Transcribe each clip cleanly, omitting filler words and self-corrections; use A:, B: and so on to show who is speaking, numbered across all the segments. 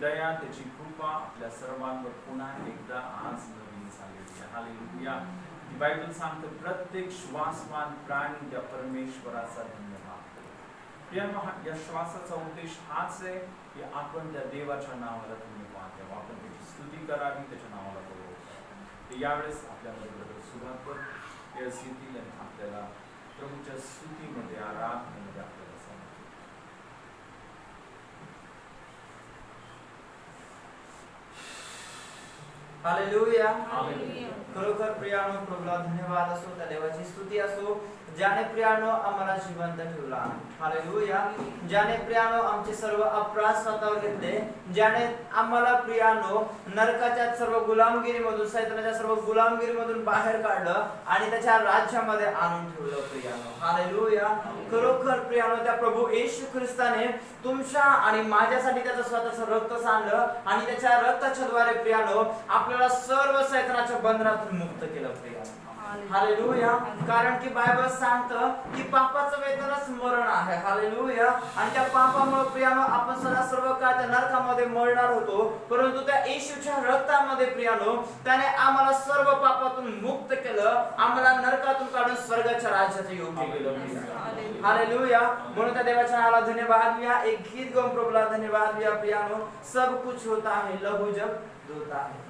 A: दया त्याची कृपा आपल्या सर्वांवर पुन्हा एकदा आज नवीन झालेली आहे. हालेलुया. ती बायबल सांगते प्रत्येक श्वासमान प्राणी त्या परमेश्वराचा धन्यवाद करेल. या श्वासाचा उद्देश हाच आहे की आपण त्या देवाच्या नावाला धन्यवाद द्यावा, आपण त्याची स्तुती करावी, त्याच्या नावाला गौरव करावा. यावेळेस आपल्याबरोबर सुधाकर येतील आणि आपल्याला प्रभूच्या स्तुतीमध्ये आराधनेमध्ये आपल्याला सांगतील.
B: हालेलुया. खरोखर प्रियानो प्रभूला धन्यवाद असो, त्या देवाची स्तुती असो ज्याने प्रियानो आम्हाला जिवंत ठेवला. हालेलुया. ज्याने प्रियानो आमचे सर्व अपराध स्वतःवर घेतले, ज्याने आम्हाला प्रियानो नरकाच्या सर्व गुलामगिरीमधून, सैतानाच्या सर्व गुलामगिरीमधून बाहेर काढलं आणि त्याच्या राज्यामध्ये आणून ठेवलं प्रियानो. हालेलुया. खरोखर प्रियानो त्या प्रभू येशू ख्रिस्ताने तुमच्या आणि माझ्यासाठी त्याचं स्वतःचं रक्त सांडलं आणि त्याच्या रक्ताच्या द्वारे प्रियानो आपल्याला सर्व सैतानाच्या बंधनातून मुक्त केलं प्रियानो. हालेलुया. कारण की बायबल सांगतं की पापाचं वेतनच मरण आहे. हालेलुया. आणि त्या पापामुळे प्रियानो आपण सदा सर्व काळ त्या नरकामध्ये मरणार होतो, परंतु त्या येशूच्या रक्तामध्ये प्रियानो त्याने आम्हाला सर्व पापातून मुक्त केलं, आम्हाला नरकातून काढून स्वर्गाच्या राज्याचे योग्य केलं. हालेलुया. म्हणून त्या देवाच्या नावाला धन्यवाद दिया. एक गीत गाऊन प्रभूला धन्यवाद दिया प्रियानो. सब कुछ होता है लहू जब धोता है.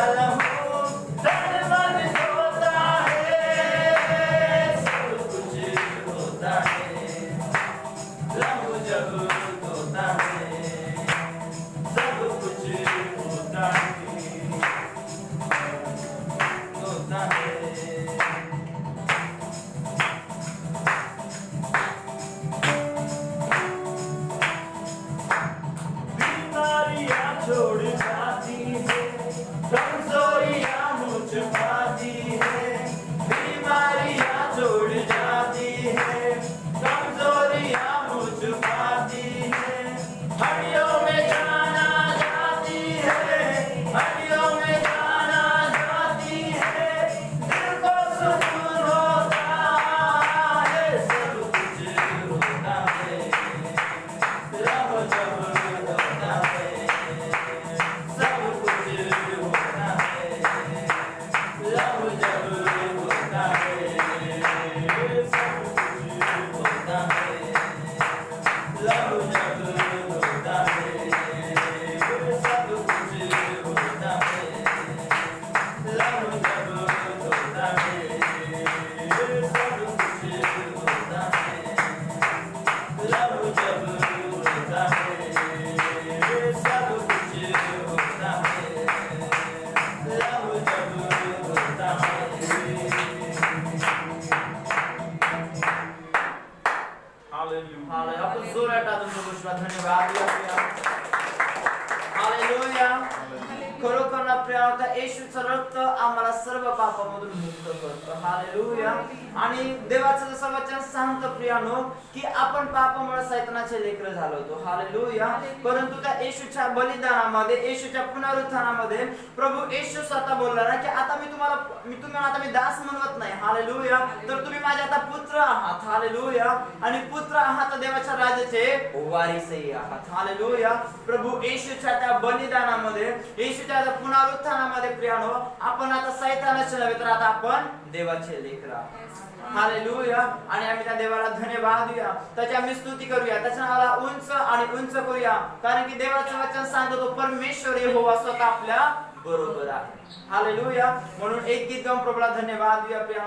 B: लहू तन मन धोता है, सब कुछ होता है। लहू जब धोता है, सब कुछ होता है, होता है। बीमारियां छोड़ जाती है, कमजोरियां मुझ पाती है। बीमारियां छोड़ जाती है, कमजोरियां मुझ पाती है। हड्डियों में जाना जाती है, हड्डियों में जाना जाती है। दिल को सुकून होता है, सब कुछ होता है। लहू जब होता है, सब कुछ होता है। लहू जब होता है, सब कुछ होता है। लहू जब होता है, सब कुछ होता है। लहू जब होता है, सब कुछ होता है। लहू जब होता है, सब कुछ होता है। लहू जब होता है।
A: Hallelujah.
B: आपण जोरात टाळून प्रभूला धन्यवाद देऊया. हालेलुया. खरोखर ना प्रियाता येशूचं रक्त आम्हाला सर्व पापामधून मुक्त करतं. हालेलुया. आणि देवाचं जसं वचन सांगतं प्रियानो की आपण पापामुळे शैतानाचे लेकर झालो होतो. हालेलुया. परंतु त्या येशूच्या बलिदानामध्ये, येशूच्या पुनरुत्थानामध्ये प्रभू येशू स्वतः बोलला ना की आता मी तुम्हाला आता मी दास म्हणत नाही. हालेलुया. तर तुम्ही माझे आता पुत्र आहात. हालेलुया. आणि पुत्र आहात देवाच्या राज्याचे वारिसही आहात. हालेलुया. प्रभू येशूच्या त्या बलिदानामध्ये, येशूच्या त्या पुनरुत्थानामध्ये प्रियानो आपण आता शैतानाचे नव्हे तर आता आपण देवाचे लेकर आहोत. हालेलुया. आणि आम्ही त्या देवाला धन्यवाद देऊया, त्याची आम्ही स्तुती करूया, त्याच्या नावाला उंच आणि उंच करूया. कारण की देवाचं वचन सांगतो तो परमेश्वर यहोवा स्वतः आपल्या बरोबर आहे. हालेलुया. म्हणून एक गीत गाऊन प्रभूला धन्यवाद देऊया.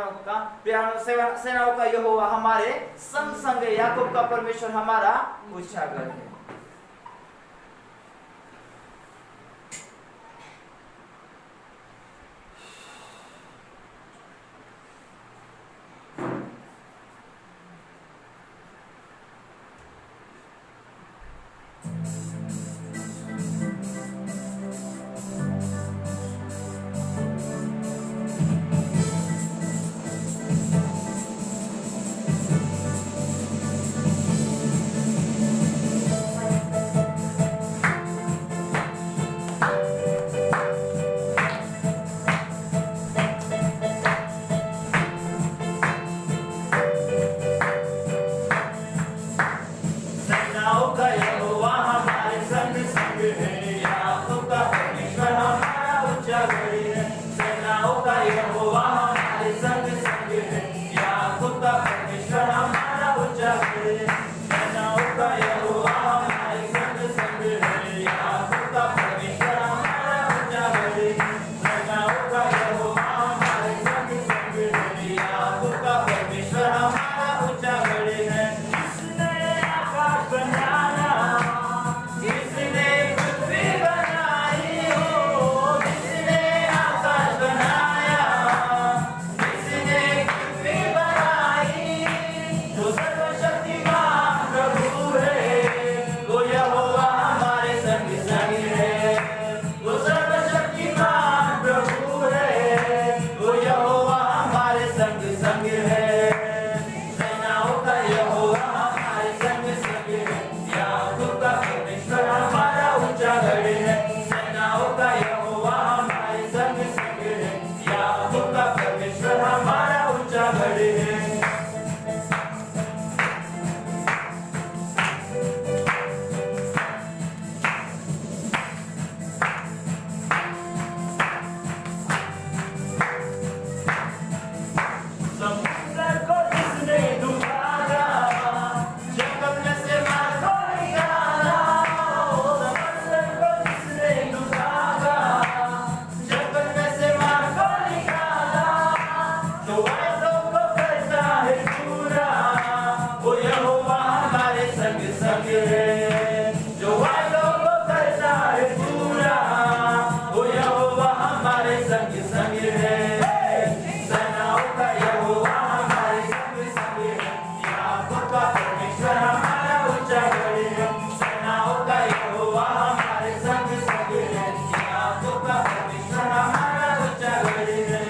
B: प्रियानो सेनाओं का यहोवा हमारे संग संग है, याकूब का परमेश्वर हमारा उजागर है. संग संग है। सेनाओं का यहोवा हमारे संग संग है। याकूब का परमेश्वर हमारा ऊंचा गढ़ है। सेनाओं का यहोवा हमारे संग संग है। याकूब का परमेश्वर हमारा ऊंचा गढ़ है।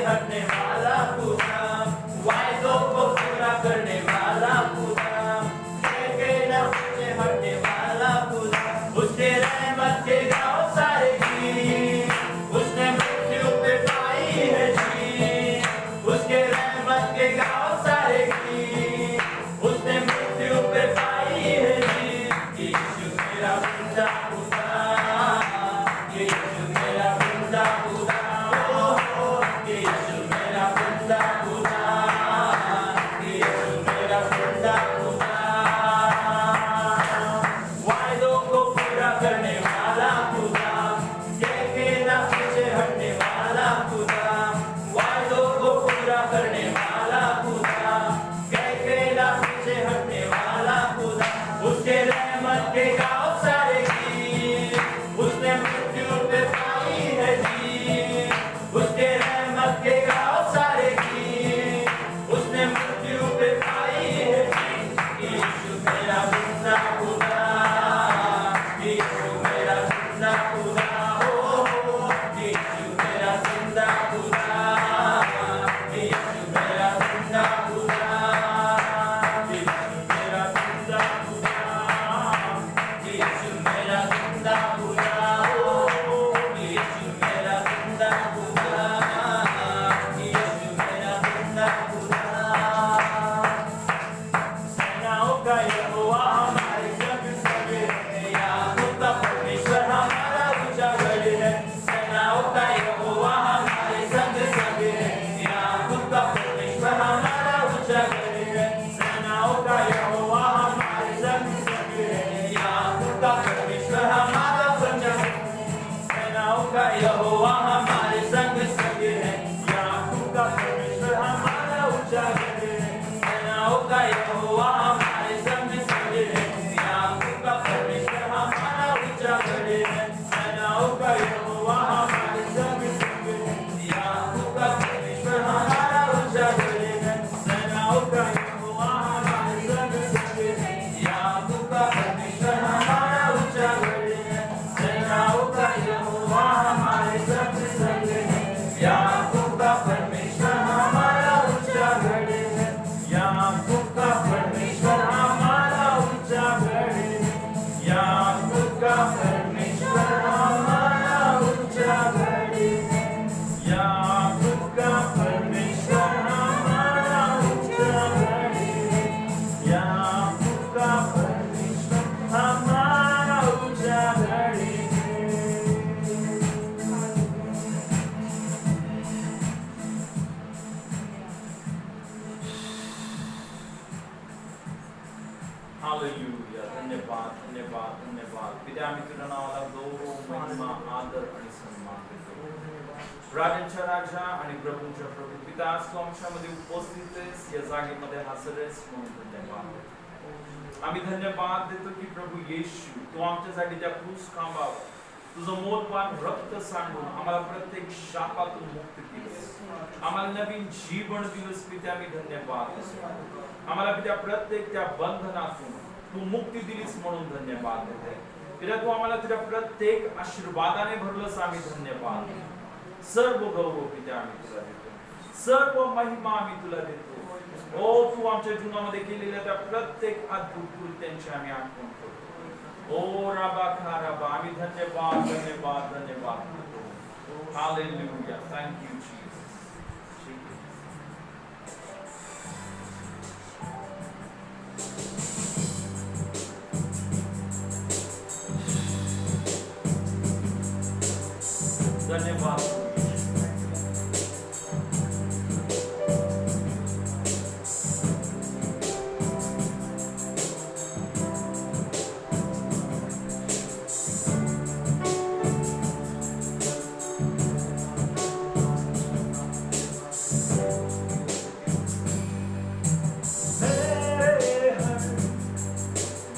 B: हटने वाला खुदा, वायदों को पूरा करने वाला खुदा, के न पीछे हटने वाला खुदा। उसके रहमत के गाँव सारे की, उसने मृत्यु पे पाई है जीत। उसके रहमत के गाँव सारे की, उसने मृत्यु पे पाई है जीत। यीशु मेरा बंदा खुदा, यीशु मेरा बंदा खुदा, यीशु मेरा बंदा खुदा, यीशु मेरा बंदा खुदा। वायदों को पूरा करने वाला खुदा, के न पीछे हटने वाला खुदा। वायदों को पूरा करने वाला खुदा, के न पीछे हटने वाला खुदा। उसके रहमत के गाँव सारे की, उसने मृत्यु पे पाई है जीत। उसके रहमत के गाँव सारे की, उसने मृत्यु पे पाई है जीत। यीशु मेरा बंदा खुदा, यीशु मेरा बंदा खुदा, हो यीशु मेरा बंदा खुदा, यीशु मेरा बंदा खुदा, यीशु मेरा बंदा खुदा, यीशु मेरा बंदा खुदा, हो यीशु मेरा बंदा खुदा, यीशु मेरा बंदा खुदा। सेनाओं का यहोवा हमारे संग संग है। याकूब का परमेश्वर हमारा ऊंचा गढ़ है। सेनाओं का यहोवा हमारे संग संग है। याकूब का परमेश्वर हमारा ऊंचा गढ़ है। सेनाओं का यहोवा हमारे संग संग है। याकूब का परमेश्वर हमारा ऊंचा गढ़ है। सेनाओं का यहोवा हमारे संग संग है। याकूब का परमेश्वर हमारा ऊंचा गढ़ है। सेनाओं का यहोवा हमारे संग
A: या फुका परमेश्वर हमारा उजागरे हालेलुया धन्यवाद धन्यवाद धन्यवाद पिता आम्ही तुझ्या नावाला गौरव महिमा आदर आणि सन्मान देतो राजांच्या राजा आणि प्रभूंच्या प्रभू पिता आज तू आमच्यामध्ये उपस्थित आहेस या जागेमध्ये हजर आहेस म्हणून धन्यवाद आम्ही धन्यवाद देतो की प्रभू येशू तू आमच्यासाठी त्या क्रूस खांबावर तुझं मोलवान रक्त सांडून आम्हाला प्रत्येक शापातून मुक्त केलंस आम्हाला नवीन जीवन दिलंस पिता आम्ही धन्यवाद देतो आम्हाला पिता प्रत्येक त्या बंधनातून तू मुक्ती दिलीस म्हणून धन्यवाद देते पिता तू आम्हाला तुझ्या प्रत्येक आशीर्वादाने भरलंस आम्ही धन्यवाद सर्व गौरव पिता आम्ही तुला देतो सर्व महिमा आम्ही तुला देतो ओ तू आमच्या जीवनामध्ये केलेल्या त्या प्रत्येक अद्भुत कृत्यांची आम्ही आठवण करतो ओ राबा खा राबा आम्ही धन्यवाद धन्यवाद धन्यवाद करतो हालेलुया थँक यू जीसस धन्यवाद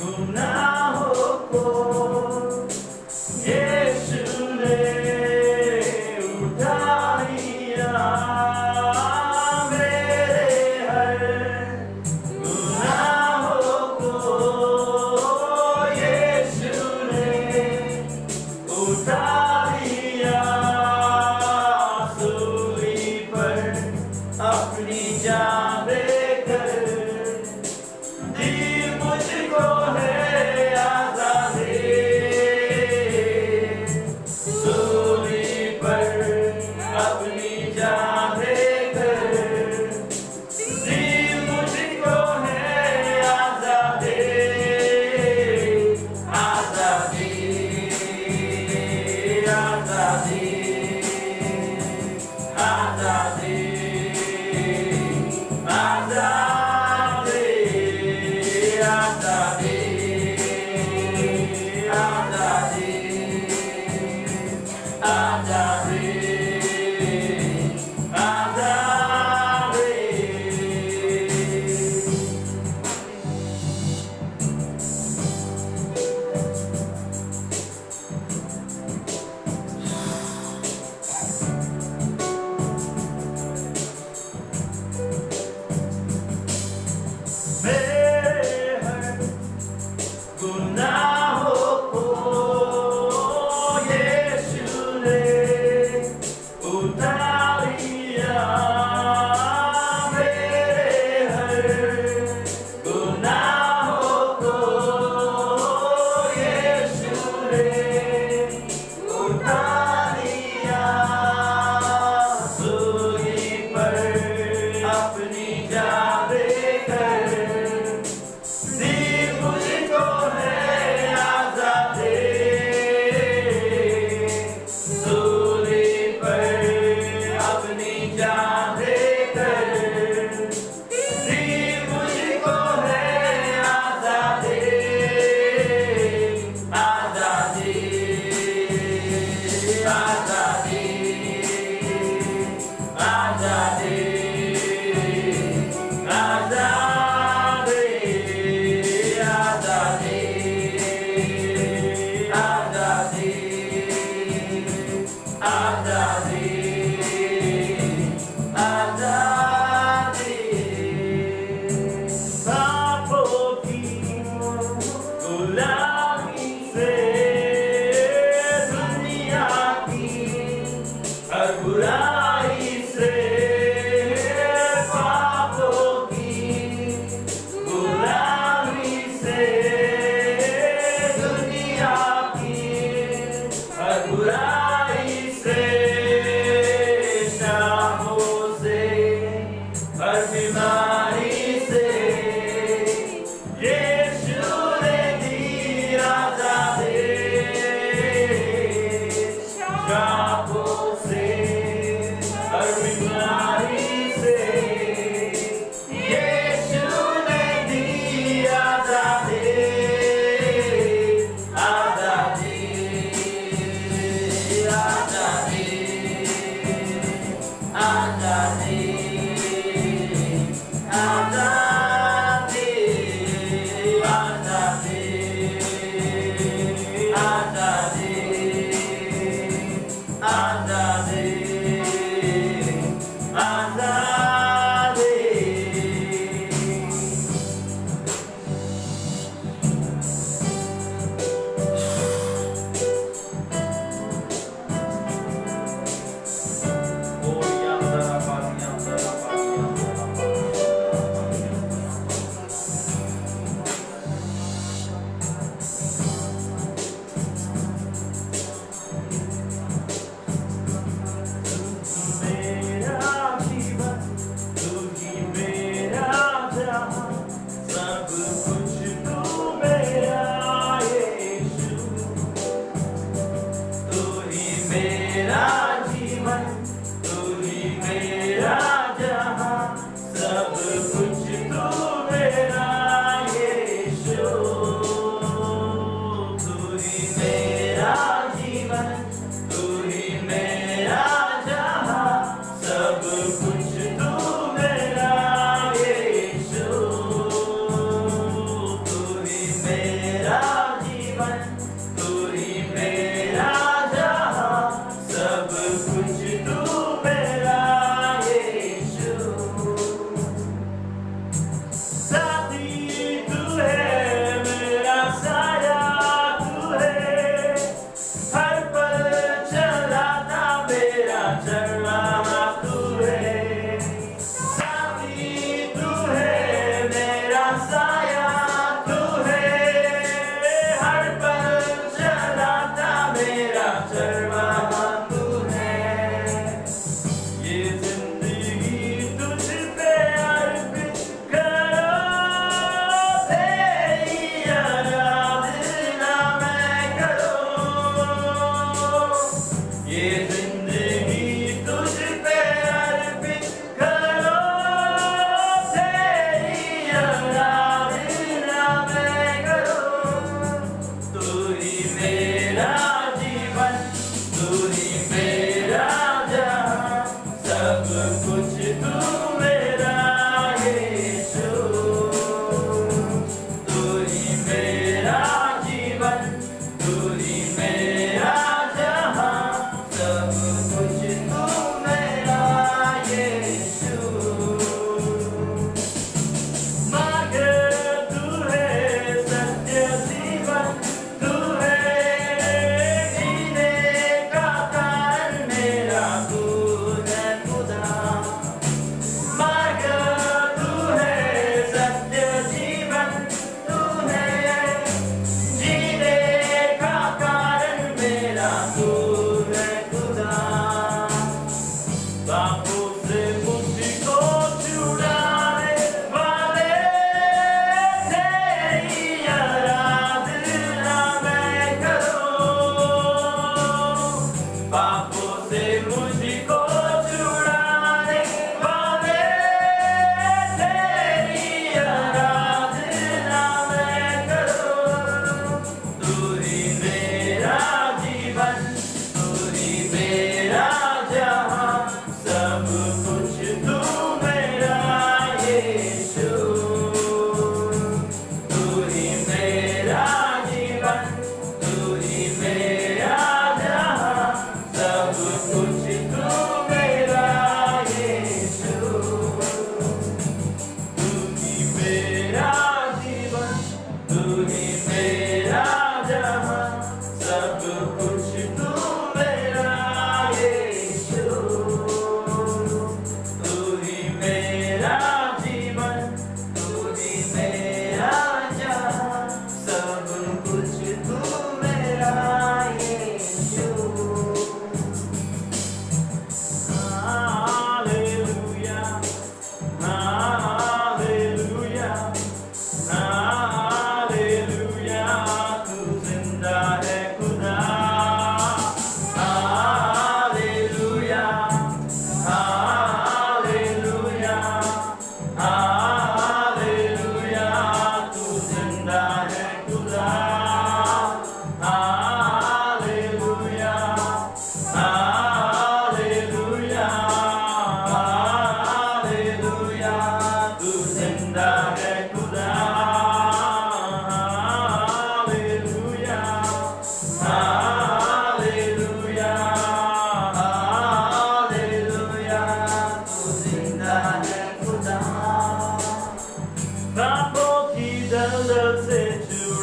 A: गुनाहों को यीशु ने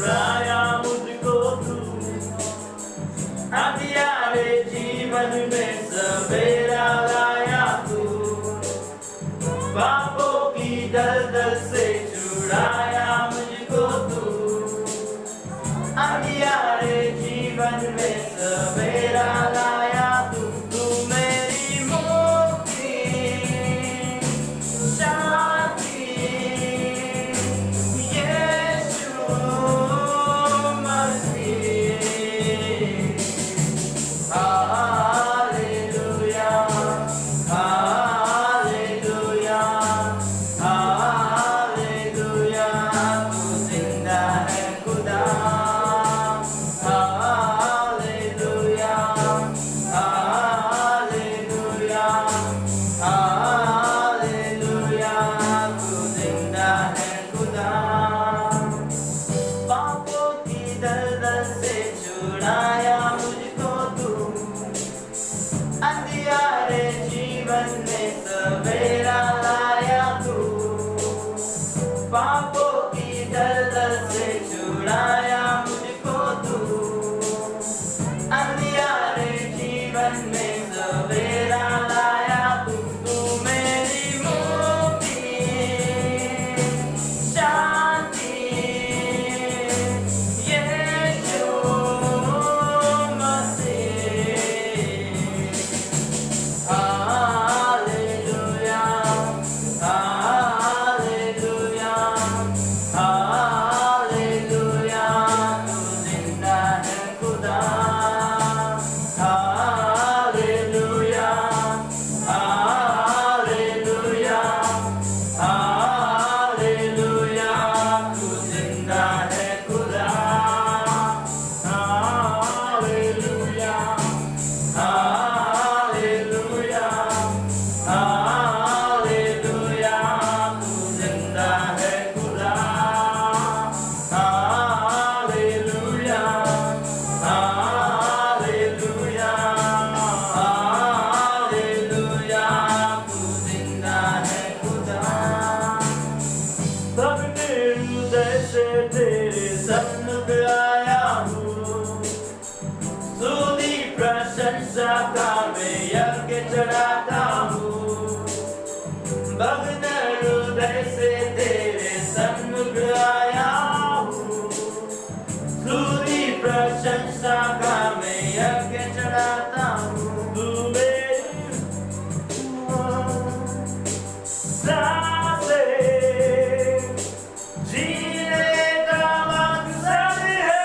B: छुड़ाया मुझको तू अंधियारे जीवन में सवेरा लाया तू पापों की दलदल से छुड़ाया मुझको तू अंधियारे जीवन में सवेरा लाया तू तू मेरी मुक्ति शांति यीशु मसीह हालेलुया हालेलुया हालेलुया तू जिंदा है खुदा हालेलुया हालेलुया हालेलुया तू जिंदा है खुदा पापों की दलदल से छुड़ाया मुझको तू अंधियारे जीवन में सवेरा लाया तू पापों की दलदल से छुड़ाया मुझको तू अंधियारे जीवन में सवेरा लाया तू तू मेरी मुक्ति शांति यीशु मसीह हालेलुया हालेलुया हालेलुया तू जिंदा है खुदा हालेलुया हालेलुया हालेलुया तू जिंदा है खुदा हालेलुया हालेलुया हालेलुया तू जिंदा है खुदा हालेलुया हालेलुया हालेलुया तू जिंदा है खुदा अपने हृदय से तेरे सन्मुख आया हूँ स्तुति प्रशंसा का मैं यज्ञ चढ़ाता हूँ भक्त हृदय से तेरे सन्मुख आया हूँ स्तुति प्रशंसा का मैं यज्ञ चढ़ाता हूँ तू मेरी सांसें जीने का मकसद है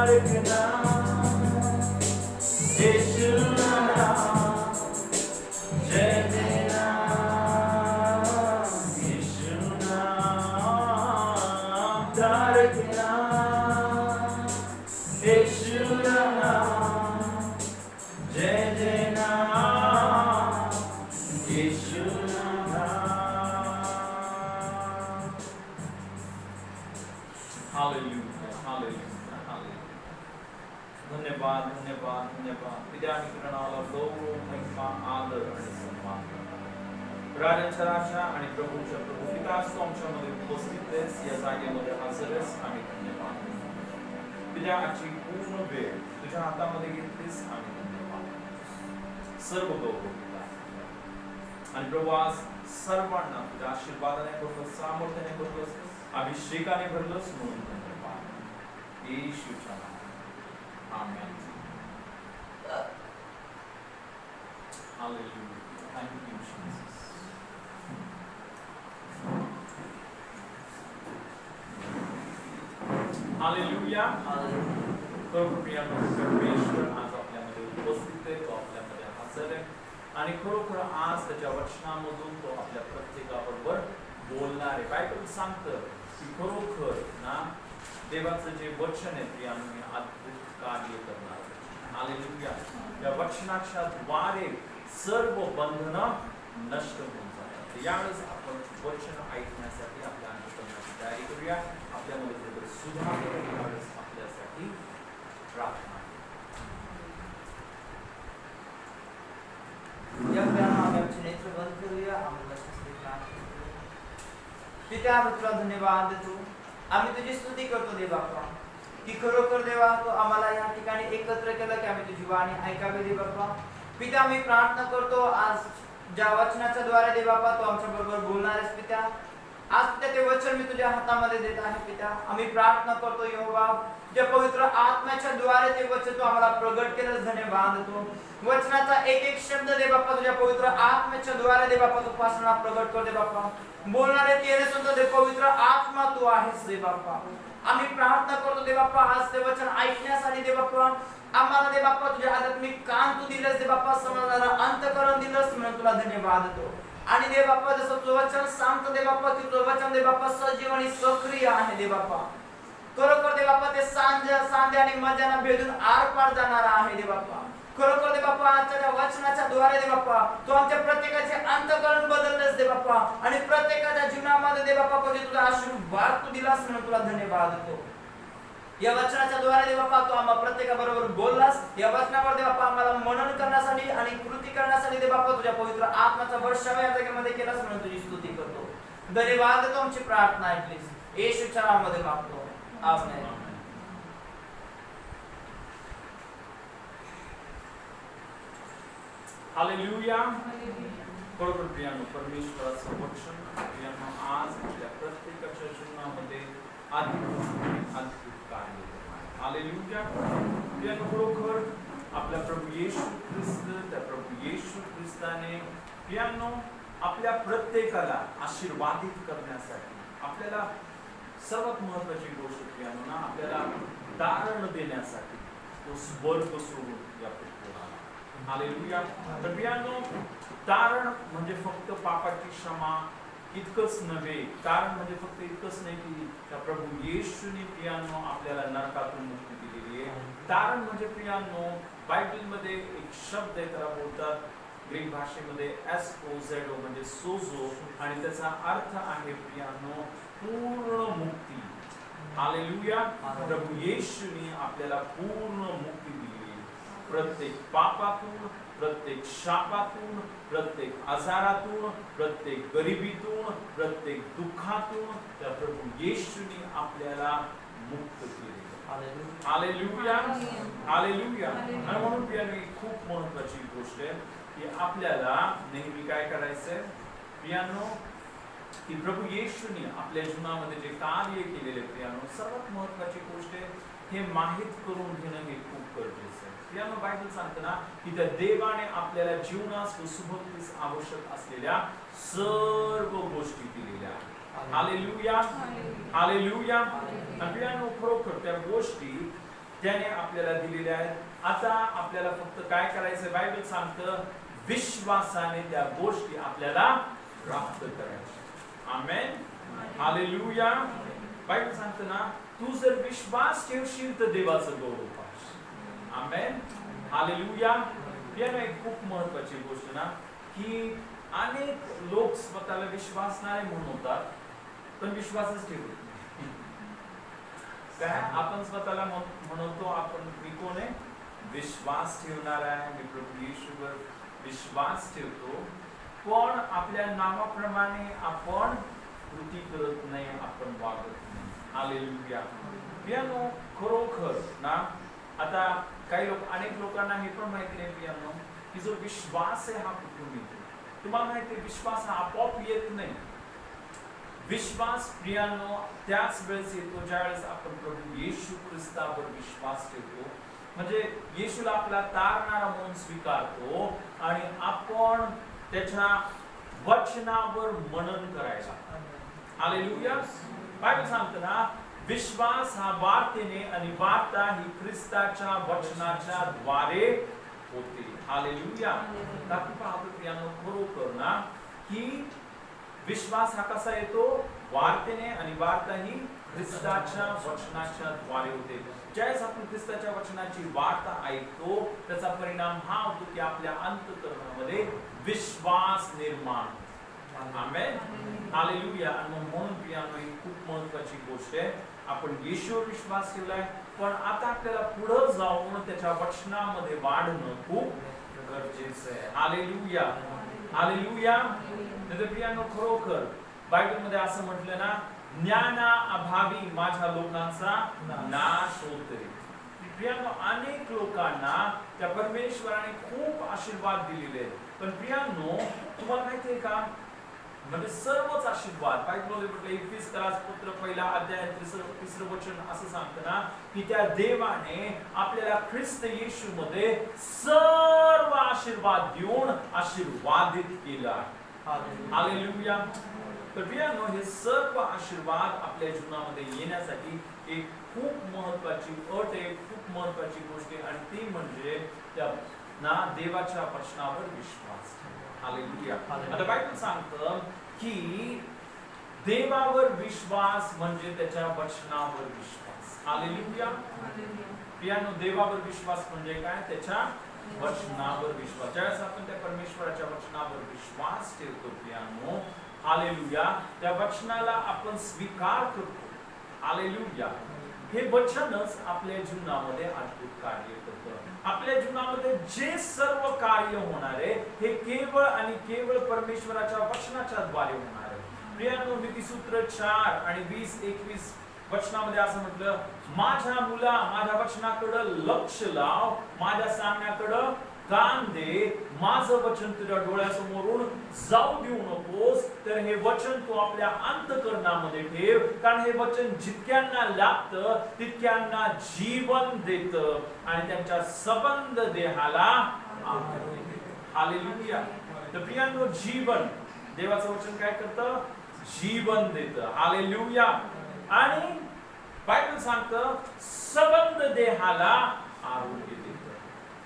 A: धड़कना यीशु नाम जय जय नाम यीशु नाम धड़कना यीशु नाम जय जय नाम यीशु हालेलुया हालेलुया हालेलुया धन्यवाद धन्यवाद धन्यवाद पित्याच्या क्रणाला गौरव महिमा आदर आणि सन्मान राजांच्या राजा आणि प्रभूच्या प्रभू पिता तू आमच्यामध्ये उपस्थित आहेस या जागेमध्ये हजर आहेस आम्ही धन्यवाद पित्या आजची पूर्ण वेळ तुझ्या हातामध्ये घेतलीस आम्ही धन्यवाद सर्व गौरव पिता आणि प्रभू आज सर्वांना तुझ्या आशीर्वादाने भरलंस सामर्थ्याने भरलंस अभिषेकाने भरलंस म्हणून धन्यवाद येशूच्या नावात आमेन हालेलुया थँक यू जीसस हालेलुया प्रियानो परमेश्वर आज आपल्यामध्ये उपस्थित आहे तो आपल्यामध्ये हजर आहे आणि खरोखर आज त्याच्या वचनामधून तो आपल्या प्रत्येकाबरोबर बोलणार आहे बायबल सांगतं की खरोखर ना देवाचं जे वचन आहे ते आम्ही अद्भुत कार्य करणार हालेलुया या वचनाच्या द्वारे सर्व बंधनं नष्ट होऊन जातात यावेळेस आपण वचन ऐकण्यासाठी आपल्या अंतःकरणाची तयारी करूया आपल्यामध्ये थोडं सुधार यावेळेस आपल्यासाठी प्रार्थना
B: या प्रियानो आम्ही आमचे नेत्र बंद करूया आम्ही वचनासाठी प्रार्थना करूया पिता आम्ही तुला धन्यवाद देतो आम्ही तुझी स्तुती करतो देवा की खरोखर देवा तो आम्हाला या ठिकाणी एकत्र केलं की आम्ही तुझी वाणी ऐकावी दे बाप्पा पिता आम्ही प्रार्थना करतो आज ज्या वचनाच्या द्वारे दे बाप्पा तो आमच्या बरोबर बोलणार आहेस पिता आज पिता ते वचन मी तुझ्या हातामध्ये देत आहे पिता आम्ही प्रार्थना करतो यहोवा तुझ्या पवित्र आत्म्याच्या द्वारे ते वचन तू आम्हाला प्रगट केलं धन्यवाद देतो वचनाचा एक एक शब्द दे बाप्पा तुझ्या पवित्र आत्म्याच्या द्वारे दे बाप्पा तू पासना प्रगट कर दे बाप्पा बोलणारे तेरे सुद्धा दे पवित्र आत्मा तू आहेस दे बाप्पा आम्ही प्रार्थना करतो दे बाप्पा आज ते वचन ऐकण्यासाठी दे बाप्पा आम्हाला दे बाप्पा तुझ्या आध्यात्मिक कान तू दिलंस दे बाप्पा समजणारा अंतःकरण दिलंस म्हणून तुला धन्यवाद देतो आणि दे बाप्पा जसं तुझं वचन सांगतो दे बाप्पा की तुझं वचन दे बाप्पा सजीव आणि सक्रिय आहे दे बाप्पा खरोखर दे बाप्पा ते सांध्या आणि मजाना भेदून आर पार जाणार आहे दे बाप्पा खरोखर दे बाप्पा आजच्या वचनाच्या द्वारे दे बाप्पा तू आमच्या प्रत्येकाचे अंतःकरण बदललेस दे बाप्पा आणि प्रत्येकाच्या जीवनामध्ये दे बाप्पा म्हणजे तुझा आशीर्वाद तू दिलास म्हणून तुला धन्यवाद देतो या वचनाच्या द्वारे दे बाप्पा तू आम्हा प्रत्येकाबरोबर बोललास या वचनावर दे बाप्पा आम्हाला मनन करण्यासाठी आणि कृती करण्यासाठी दे बाप्पा तुझ्या पवित्र आत्म्याचा वर्षाव या जागेमध्ये केलास म्हणून तुझी स्तुती करतो धन्यवाद देतो आमची प्रार्थना ऐकलीस येशूच्या नावामध्ये मागतो आमेन
A: हालेलुया खरोखर प्रियानो परमेश्वराचं वचन प्रियानो आज आपल्या प्रत्येकाच्या जीवनामध्ये अद्भुत कार्य करणार हालेलुया प्रियानो खरोखर आपल्या प्रभू येशू ख्रिस्त त्या प्रभू येशू ख्रिस्ताने प्रियानो आपल्या प्रत्येकाला आशीर्वादित करण्यासाठी आपल्याला सर्वात महत्त्वाची गोष्ट प्रियानो ना आपल्याला तारण देण्यासाठी तो स्वर्ग सोडून या पृथ्वीवर आला हालेलुया तर प्रियानो तारण म्हणजे फक्त पापाची क्षमा इतकंच नव्हे तारण म्हणजे फक्त इतकंच नाही की त्या प्रभू येशूने प्रियानो आपल्याला नरकातून मुक्ती दिलेली आहे तारण म्हणजे प्रियानो बायबलमध्ये एक शब्द आहे त्याला बोलतात ग्रीक भाषेमध्ये एस्पोझेडो म्हणजे सोजो आणि त्याचा अर्थ आहे प्रियानो पूर्ण मुक्ती हालेलुया प्रभू येशूने आपल्याला पूर्ण मुक्ती दिली प्रत्येक पापातून प्रत्येक शापातून प्रत्येक आजारातून प्रत्येक गरिबीतून प्रत्येक दुःखातून त्या प्रभू येशूने आपल्याला मुक्त केले हालेलुया हालेलुया आणि म्हणून प्रियानो खूप महत्त्वाची गोष्ट आहे की आपल्याला नेहमी काय करायचंय प्रियानो की प्रभू येशूने आपल्या जीवनामध्ये जे कार्य केलेले प्रियानो सर्वात महत्त्वाची गोष्ट आहे हे माहित करून घेणं हे खूप गरजेचं आहे प्रियानो बायबल सांगतं ना की त्या देवाने आपल्याला जीवनास व सुबत्तीस आवश्यक असलेल्या सर्व गोष्टी दिलेल्या आहेत हालेलुया हालेलुया आणि प्रियानो खरोखर त्या गोष्टी त्याने आपल्याला दिलेले आहेत. आता आपल्याला फक्त काय करायचं, बायबल सांगतं विश्वासाने त्या गोष्टी आपल्याला प्राप्त करायच्या. आमेन, हालेलुया. बायबल सांगतं ना, तू जर विश्वास ठेवशील तर देवाचं गौरव पाहशील. आमेन, हालेलुया. याला एक खूप महत्वाची गोष्ट ना, की अनेक लोक स्वतःला विश्वास नाही म्हणून होतात, पण विश्वासच ठेवत नाही. काय आपण स्वतःला म्हणतो, आपण मी कोण आहे, विश्वास ठेवणार आहे, मी प्रभू येशूवर विश्वास ठेवतो, पण आपल्या नावाप्रमाणे आपण कृती करत नाही, आपण वागत नाही. हालेलुया. पियानो खरोखर ना, आता काही लोक, अनेक लोकांना हे पण माहिती नाही पियानो, की जो विश्वास आहे हा कुठून येतो. तुम्हाला माहिती आहे, विश्वास हा आपोआप येत नाही. विश्वास प्रियानो त्याच वेळेस येतो ज्यावेळेस आपण प्रभू येशू ख्रिस्तावर विश्वास ठेवतो, म्हणजे येशूला आपला तारणारा म्हणून स्वीकारतो आणि आपण त्याच्या वचनावर मनन करायला. हालेलुया. बायबल सांगतं ना, विश्वास हा वार्तेने आणि वार्ता ही ख्रिस्ताच्या वचनाच्या द्वारे होते. हालेलुया. आपण पाहतो प्रियानो खरोखर ना, की विश्वास हा कसा येतो, वार्तेने, आणि वार्ता ही ख्रिस्ताच्या वचनाच्या द्वारे होते. ज्यावेळेस आपण ख्रिस्ताच्या वचनाची वार्ता ऐकतो, त्याचा परिणाम हा होतो की आपल्या अंतःकरणामध्ये विश्वास निर्माण. आमेन, हालेलुया. आणि म्हणून प्रियानो ही खूप महत्वाची गोष्ट आहे. आपण येशूवर विश्वास ठेवलाय, पण आता आपल्याला पुढे जाऊन त्याच्या वचनामध्ये वाढणं खूप गरजेचं आहे. Hallelujah, hallelujah. प्रियानो खरोखर बायबल मध्ये असं म्हटलं ना, ज्ञाना अभावी माझ्या लोकांचा नाश होतोय. प्रियानो अनेक लोकांना त्या परमेश्वराने खूप आशीर्वाद दिलेले आहेत, पण प्रियानो तुम्हाला माहितीये का, म्हणजे सर्वच आशीर्वाद बायबलमध्ये म्हटलं, इफिसकरास पत्र पहिला अध्याय तिसरं वचन असं सांगतं ना, की त्या देवाने आपल्याला ख्रिस्त येशू मध्ये सर्व आशीर्वाद देऊन आशीर्वादित केला. हालेलुया. तर प्रियानो हे सर्व आशीर्वाद आपल्या जीवनामध्ये येण्यासाठी एक खूप महत्वाची अट आहे, खूप महत्वाची गोष्ट आहे, आणि ती म्हणजे त्या ना देवाच्या वचनावर विश्वास. हालेलुया. आता बायबल सांगतं की देवावर विश्वास म्हणजे त्याच्या वचनावर विश्वास. हालेलुया. प्रियानो देवावर विश्वास म्हणजे काय, त्याच्या वचनावर विश्वास. ज्यावेळेस आपण त्या परमेश्वराच्या वचनावर विश्वास ठेवतो प्रियानो, हालेलुया, त्या वचनाला आपण स्वीकार करतो. हालेलुया. हे वचनच आपल्या जीवनामध्ये अद्भुत कार्य करतं. आपल्या जीवनामध्ये जे सर्व कार्य होणार आहे हे केवळ आणि केवळ परमेश्वराच्या वचनाच्या द्वारे होणार आहे. प्रियानो नीतिसूत्र 4 आणि 20-21 वचनामध्ये असं म्हटलं, माझ्या मुला माझ्या वचनाकडे लक्ष लाव, माझ्या सांगण्याकडे कान दे, माझं वचन तुझ्या डोळ्यासमोरून जाऊ देऊ नकोस. तर हे वचन तू आपल्या अंतःकरणामध्ये ठेव, कारण हे वचन जितक्यांना लागतं तितक्यांना जीवन देतं आणि त्यांच्या सबंध देहाला आनंद देतं. हालेलुया. तर प्रियानो जीवन, देवाचं वचन काय करतं, जीवन देतं. हालेलुया. आणि बायबल सांगतं सबंध देहाला आरोग्य देतं.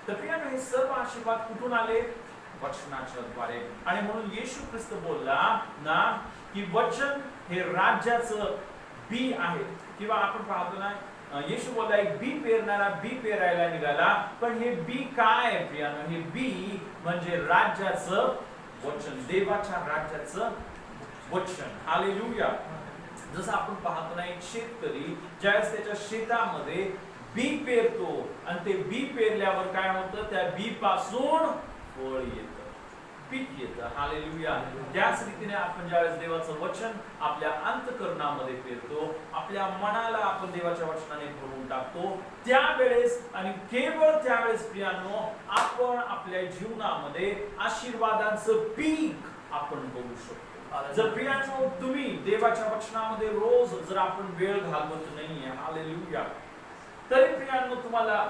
A: तर प्रियानो हे सर्व आशीर्वाद कुठून आले, वचनाच्या द्वारे. आणि म्हणून येशू ख्रिस्त बोलला ना, की वचन हे राज्याचं बी आहे. किंवा आपण पाहतो ना, येशू बोलला एक बी पेरणारा बी पेरायला निघाला, पण हे बी काय आहे प्रियानो, हे बी म्हणजे राज्याचं वचन, देवाच्या राज्याचं वचन. हालेलुया. जसं आपण पाहतो ना, एक शेतकरी ज्यावेळेस त्याच्या शेतामध्ये बी पेरतो आणि ते बी पेरल्यावर काय होतं, त्या बी पासून फळ येतं, पीक येतं. हालेलुया. त्याच रीतीने आपण ज्यावेळेस देवाचं वचन आपल्या अंतःकरणामध्ये पेरतो, आपल्या मनाला आपण देवाच्या वचनाने भरून टाकतो, त्यावेळेस आणि केवळ त्यावेळेस प्रियानो आपण आपल्या जीवनामध्ये आशीर्वादांचं पीक आपण बघू शकतो. जर प्रियानो तुम्ही देवाच्या वचनामध्ये रोज जर आपण वेळ घालवत नाहीये, हालेलुया, तरी प्रियानो तुम्हाला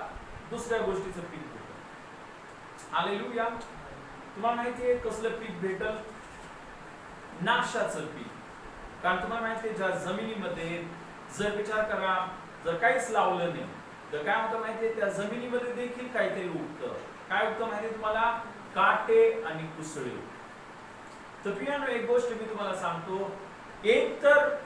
A: दुसऱ्या गोष्टीचं पीक भेटल. हालेलुया. तुम्हाला माहितीये कसलं पीक भेटल, नाशाचं पीक. कारण तुम्हाला माहितीये ज्या जमिनीमध्ये जर विचार करा, जर काहीच लावलं नाही तर काय होतं माहितीये, त्या जमिनीमध्ये देखील काहीतरी उगतं. काय उगतं माहितीये तुम्हाला? काटे आणि कुसळे. तर प्रियानो, एक गोष्ट मी तुम्हाला सांगतो, एक तर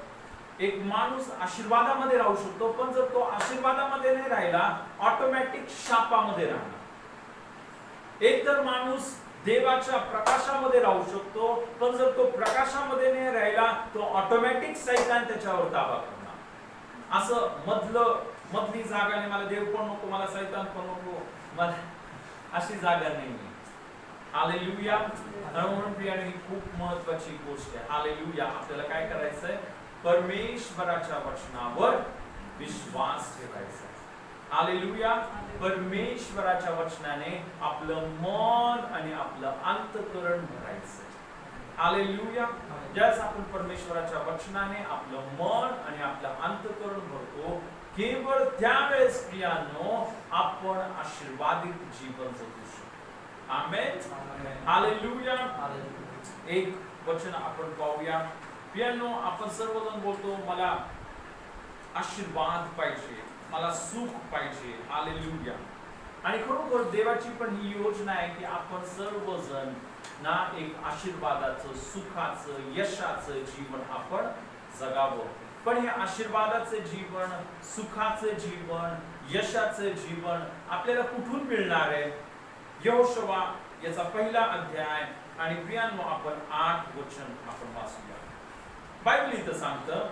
A: एक माणूस आशीर्वादामध्ये राहू शकतो, पण जर तो आशीर्वादामध्ये नाही राहिला, ऑटोमॅटिक शापामध्ये राहणार. एक तर माणूस देवाच्या प्रकाशामध्ये राहू शकतो, पण जर तो प्रकाशामध्ये नाही राहिला, तो ऑटोमॅटिक सैतान त्याच्यावर ताबा करणार. असं मधली जागा नाही, मला देव पण नको, मला सैतान पण नको, मला अशी जागा नाही. हालेलुया. म्हणून प्रियाने ही खूप महत्वाची गोष्ट आहे. हालेलुया. आपल्याला काय करायचंय? परमेश्वराच्या वचनावर विश्वास ठेवायचा. हालेलुया. परमेश्वराच्या वचनाने आपलं मन आणि आपलं अंतःकरण भरायचं. हालेलुया. ज्यावेळेस आपण परमेश्वराच्या वचनाने आपलं मन आणि आपलं अंतःकरण भरतो, केवळ त्यावेळेस प्रियांनो आपण आशीर्वादित जीवन जगू शकतो. आमेन. हालेलुया. एक वचन आपण पाहूया. प्रियांनो, आपण सर्वजण बोलतो मला आशीर्वाद पाहिजे, मला सुख पाहिजे. हालेलुया. आणि खरोखर देवाची पण ही योजना आहे की आपण सर्वजण ना एक आशीर्वादाचं, सुखाचं, यशाचं जीवन आपण जगावं. पण हे आशीर्वादाचं जीवन, सुखाचं जीवन, यशाचं जीवन आपल्याला कुठून मिळणार आहे? यहोशुआ याचा पहिला अध्याय आणि प्रियांनो आपण 8 वचन आपण वाचूया. बायबल इथं सांगतं,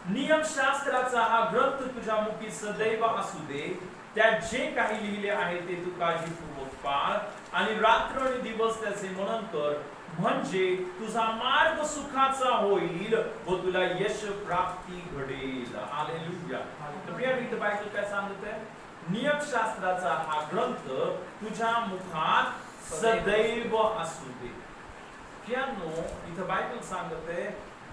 A: नियमशास्त्राचा हा ग्रंथ तुझ्या मुखी सदैव असू दे, त्यात जे काही लिहिले आहे ते तू काळजीपूर्वक पाळ आणि रात्र आणि दिवस त्याचे मनन कर, म्हणजे तुझा मार्ग सुखाचा होईल व तुला यश प्राप्ती घडेल. हालेलुया. तर प्रिय इथं बायबल काय सांगत आहे? नियमशास्त्राचा हा ग्रंथ तुझ्या मुखात सदैव असू दे. प्रियांनो, इथं बायबल सांगत आहे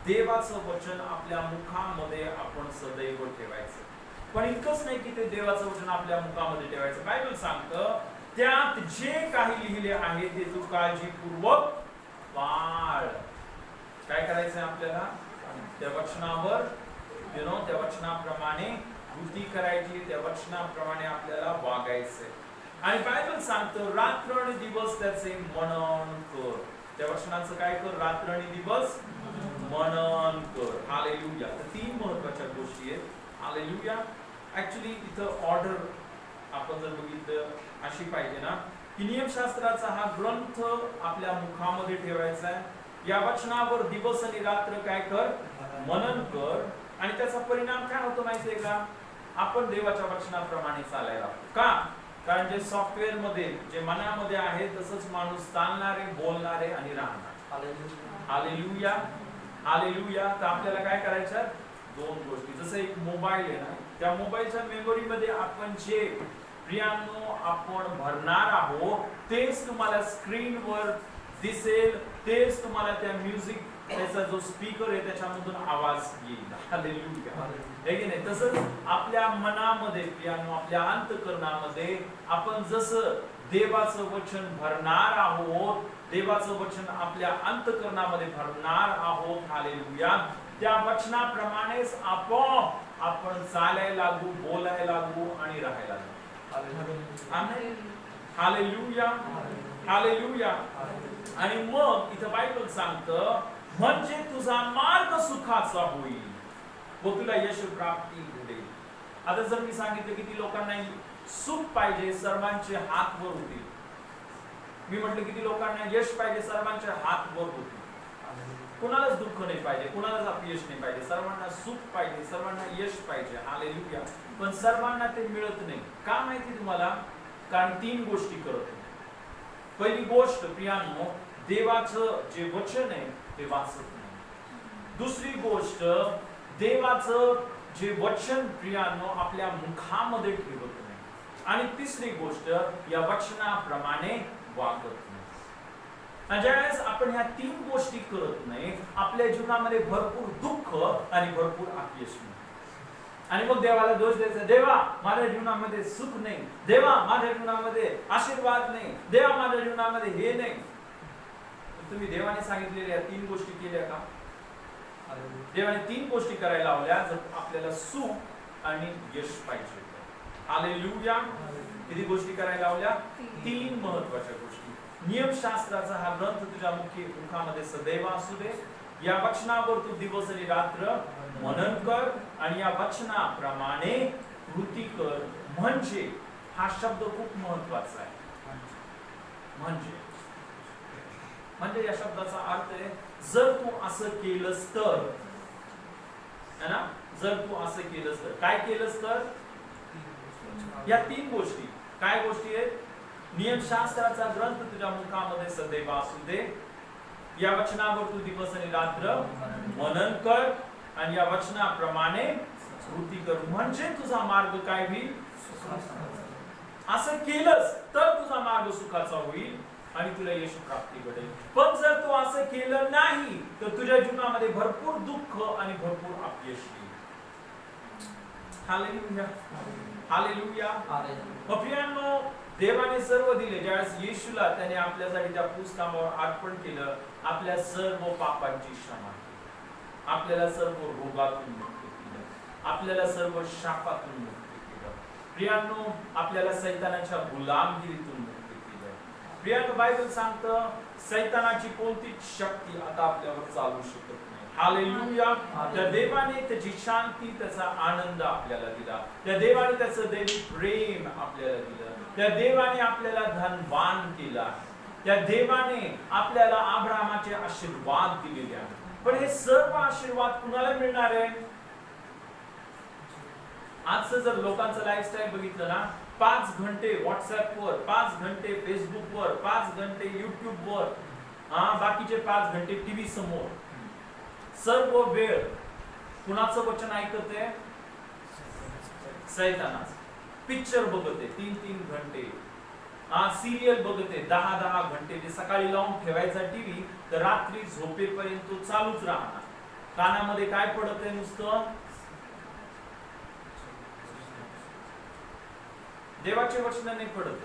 A: देवाचं वचन आपल्या मुखामध्ये आपण सदैव ठेवायचं. पण इतकंच नाही की ते देवाचं वचन आपल्या मुखामध्ये ठेवायचं. बायबल सांगतं त्यात जे काही लिहिले आहे ते तू काळजीपूर्वक पाळ. काय करायचंय आपल्याला? त्या वचनावर त्या वचनाप्रमाणे कृती करायची, त्या वचनाप्रमाणे आपल्याला वागायचंय. आणि बायबल सांगतं रात्र आणि दिवस त्याचे मनन कर. त्या वचनाचं काय कर? रात्र आणि दिवस मनन कर. हालेलुया. तर 3 महत्वाच्या गोष्टी आहेत. हालेलुया. ऍक्च्युली इथं ऑर्डर आपण जर बघितलं अशी पाहिजे ना, की नियमशास्त्राचा हा ग्रंथ आपल्या मुखामध्ये ठेवायचा आहे. या वचनावर दिवस आणि रात्र काय कर? मनन कर. आणि त्याचा परिणाम काय होतो माहितीये का? आपण देवाच्या वचनाप्रमाणे चालायला लागतो. का? कारण जे सॉफ्टवेअर मध्ये, जे मनामध्ये आहे तसंच माणूस चालणारे, बोलणारे आणि राहणार. हालेलुया. हालेलुया. तर आपल्याला काय करायचं? 2 गोष्टी. जसं एक मोबाईल आहे ना, त्या मोबाईलच्या मेमरीमध्ये आपण जे प्रियांनो आपण भरणार आहोत तेच तुम्हाला स्क्रीनवर दिसेल, तेच तुम्हाला त्या म्युझिक, त्याचा जो स्पीकर आहे त्याच्यामधून आवाज येईल. हालेलुया. हे की नाही? तसंच आपल्या मनामध्ये प्रियांनो, आपल्या अंतःकरणामध्ये आपण जसं देवाचं वचन भरणार आहोत, देवाचं वचन आपल्या अंतःकरणामध्ये भरणार आहोत. हालेलुया. त्या वचनाप्रमाणेच आपण चालायला लागू, बोलायला लागू आणि राहायला लागू. आमेन. हालेलुया. हालेलुया. आणि मग इथं बायबल सांगतं म्हणजे तुझा मार्ग सुखाचा होईल व तुला यश प्राप्ती घडेल. आता जर मी सांगितलं किती लोकांना सुख पाहिजे, सर्वांचे हात वर होतील. मी म्हटलं किती लोकांना यश पाहिजे, सर्वांचे हात वर होतील. कुणालाच दुःख नाही पाहिजे, कुणालाच अपयश नाही पाहिजे, सर्वांना सुख पाहिजे, सर्वांना यश पाहिजे. हालेलुया. पण सर्वांना ते मिळत नाही. का माहिती तुम्हाला? कारण 3 गोष्टी करत नाही. पहिली गोष्ट प्रियांनो, देवाचं जे वचन आहे ते वाचत नाही. दुसरी गोष्ट, देवाचं जे वचन प्रियांनो आपल्या मुखामध्ये ठेवत नाही. आणि तिसरी गोष्ट, या वचनाप्रमाणे वागत नाही. ज्यावेळेस आपण ह्या 3 गोष्टी करत नाही, आपल्या जीवनामध्ये भरपूर दुःख आणि भरपूर अपयश मिळते. आणि मग देवाला दोष द्यायचा, देवा माझ्या जीवनामध्ये सुख नाही, देवा माझ्या जीवनामध्ये आशीर्वाद नाही, देवा माझ्या जीवनामध्ये हे नाही. तुम्ही देवाने सांगितलेल्या 3 गोष्टी केल्या का? देवाने 3 गोष्टी करायला लावल्या जर आपल्याला सुख आणि यश पाहिजे. हालेलुया. किती गोष्टी करायला लावल्या? 3 महत्वाच्या गोष्टी. नियमशास्त्राचा हा ग्रंथ तुझ्या मुखामध्ये सदैव असू दे. या वचनावर तू दिवस आणि रात्र मनन कर आणि या वचनाप्रमाणे कृती कर. म्हणजे हा शब्द खूप महत्वाचा आहे. म्हणजे या शब्दाचा अर्थ आहे जर तू असं केलंस तर, है ना, जर तू असं केलंस तर, काय केलंस तर, या 3 गोष्टी. काय गोष्टी आहेत? नियमशास्त्राचा ग्रंथ तुझ्या मुखामध्ये सदैव असू दे. या वचनावर तू दिवस आणि रात्र मनन कर आणि या वचनाप्रमाणे कृती कर. म्हणजे तुझा मार्ग काय होईल? असं केलंस तर तुझा मार्ग सुखाचा होईल आणि तुला यश प्राप्ती घडेल. पण जर तू असं केलं नाही तर तुझ्या जीवनामध्ये भरपूर दुःख आणि भरपूर अपयश येईल. हालेलुया. हालेलुया. प्रियांनो, देवाने सर्व दिले. ज्यावेळेस येशूला त्याने आपल्यासाठी त्या क्रूसकामावर अर्पण केलं, आपल्या सर्व पापांची क्षमा केली, आपल्याला सर्व रोगातून मुक्त केलं, आपल्याला सर्व शापातून मुक्त केलं. प्रियांनो, आपल्याला सैतानाच्या गुलामगिरीतून मुक्त केलं. प्रियांनो, बायबल सांगतं सैतानाची कोणतीच शक्ती आता आपल्यावर चालू शकत नाही. हालेलुया. त्या देवाने त्याची शांती, त्याचा आनंद आपल्याला दिला. त्या देवाने त्याचं दैवी प्रेम आपल्याला दिलं. त्या देवाने आपल्याला धनवान केला. त्या देवाने आपल्याला अब्राहमाचे आशीर्वाद दिलेले आहेत. पण हे सर्व आशीर्वाद कुणाला मिळणार आहे? आजचं जर लोकांचं लाईफस्टाईल बघितलं ना, 5 घंटे व्हॉट्सअपवर, 5 घंटे फेसबुकवर, 5 घंटे युट्यूबवर, बाकीचे 5 घंटे टीव्ही समोर. सर्व वेळ कुणाचं वचन ऐकत आहे? सैतानाचं. पिक्चर बघते 3-3 घंटे, सिरियल बघते 10-10 घंटे. ते सकाळी लावून ठेवायचा टीव्ही तर रात्री झोपेपर्यंत तो चालूच राहणार. कानामध्ये काय पडत आहे? नुसतं देवाचे वचन नाही पडत,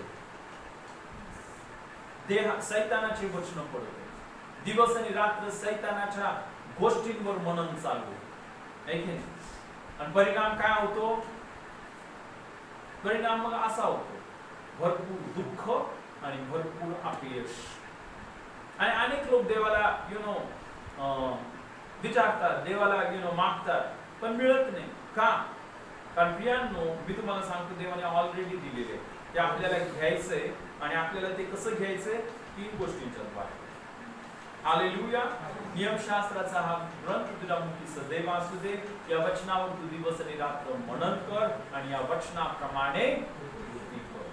A: सैतानाचे वचन पडत. दिवस आणि रात्र सैतानाच्या गोष्टींवर मनन चालू आहे की नाही? आणि परिणाम काय होतो? परिणाम मग असा होतो भरपूर दुःख आणि भरपूर अपयश. आणि अनेक लोक देवाला विचारतात, देवाला मागतात, पण मिळत नाही. का? कारण प्रियांनो, मी तुम्हाला सांगतो देवाने ऑलरेडी दिलेले आहे. ते आपल्याला घ्यायचंय. आणि आपल्याला ते कसं घ्यायचंय? 3 गोष्टींच्या द्वारे. हालेलुया. नियमशास्त्राचा हा ग्रंथ तुझ्या मुखी सदैव असू दे. या वचनावर तू दिवस आणि रात्र मनन कर आणि या वचनाप्रमाणे कृती कर.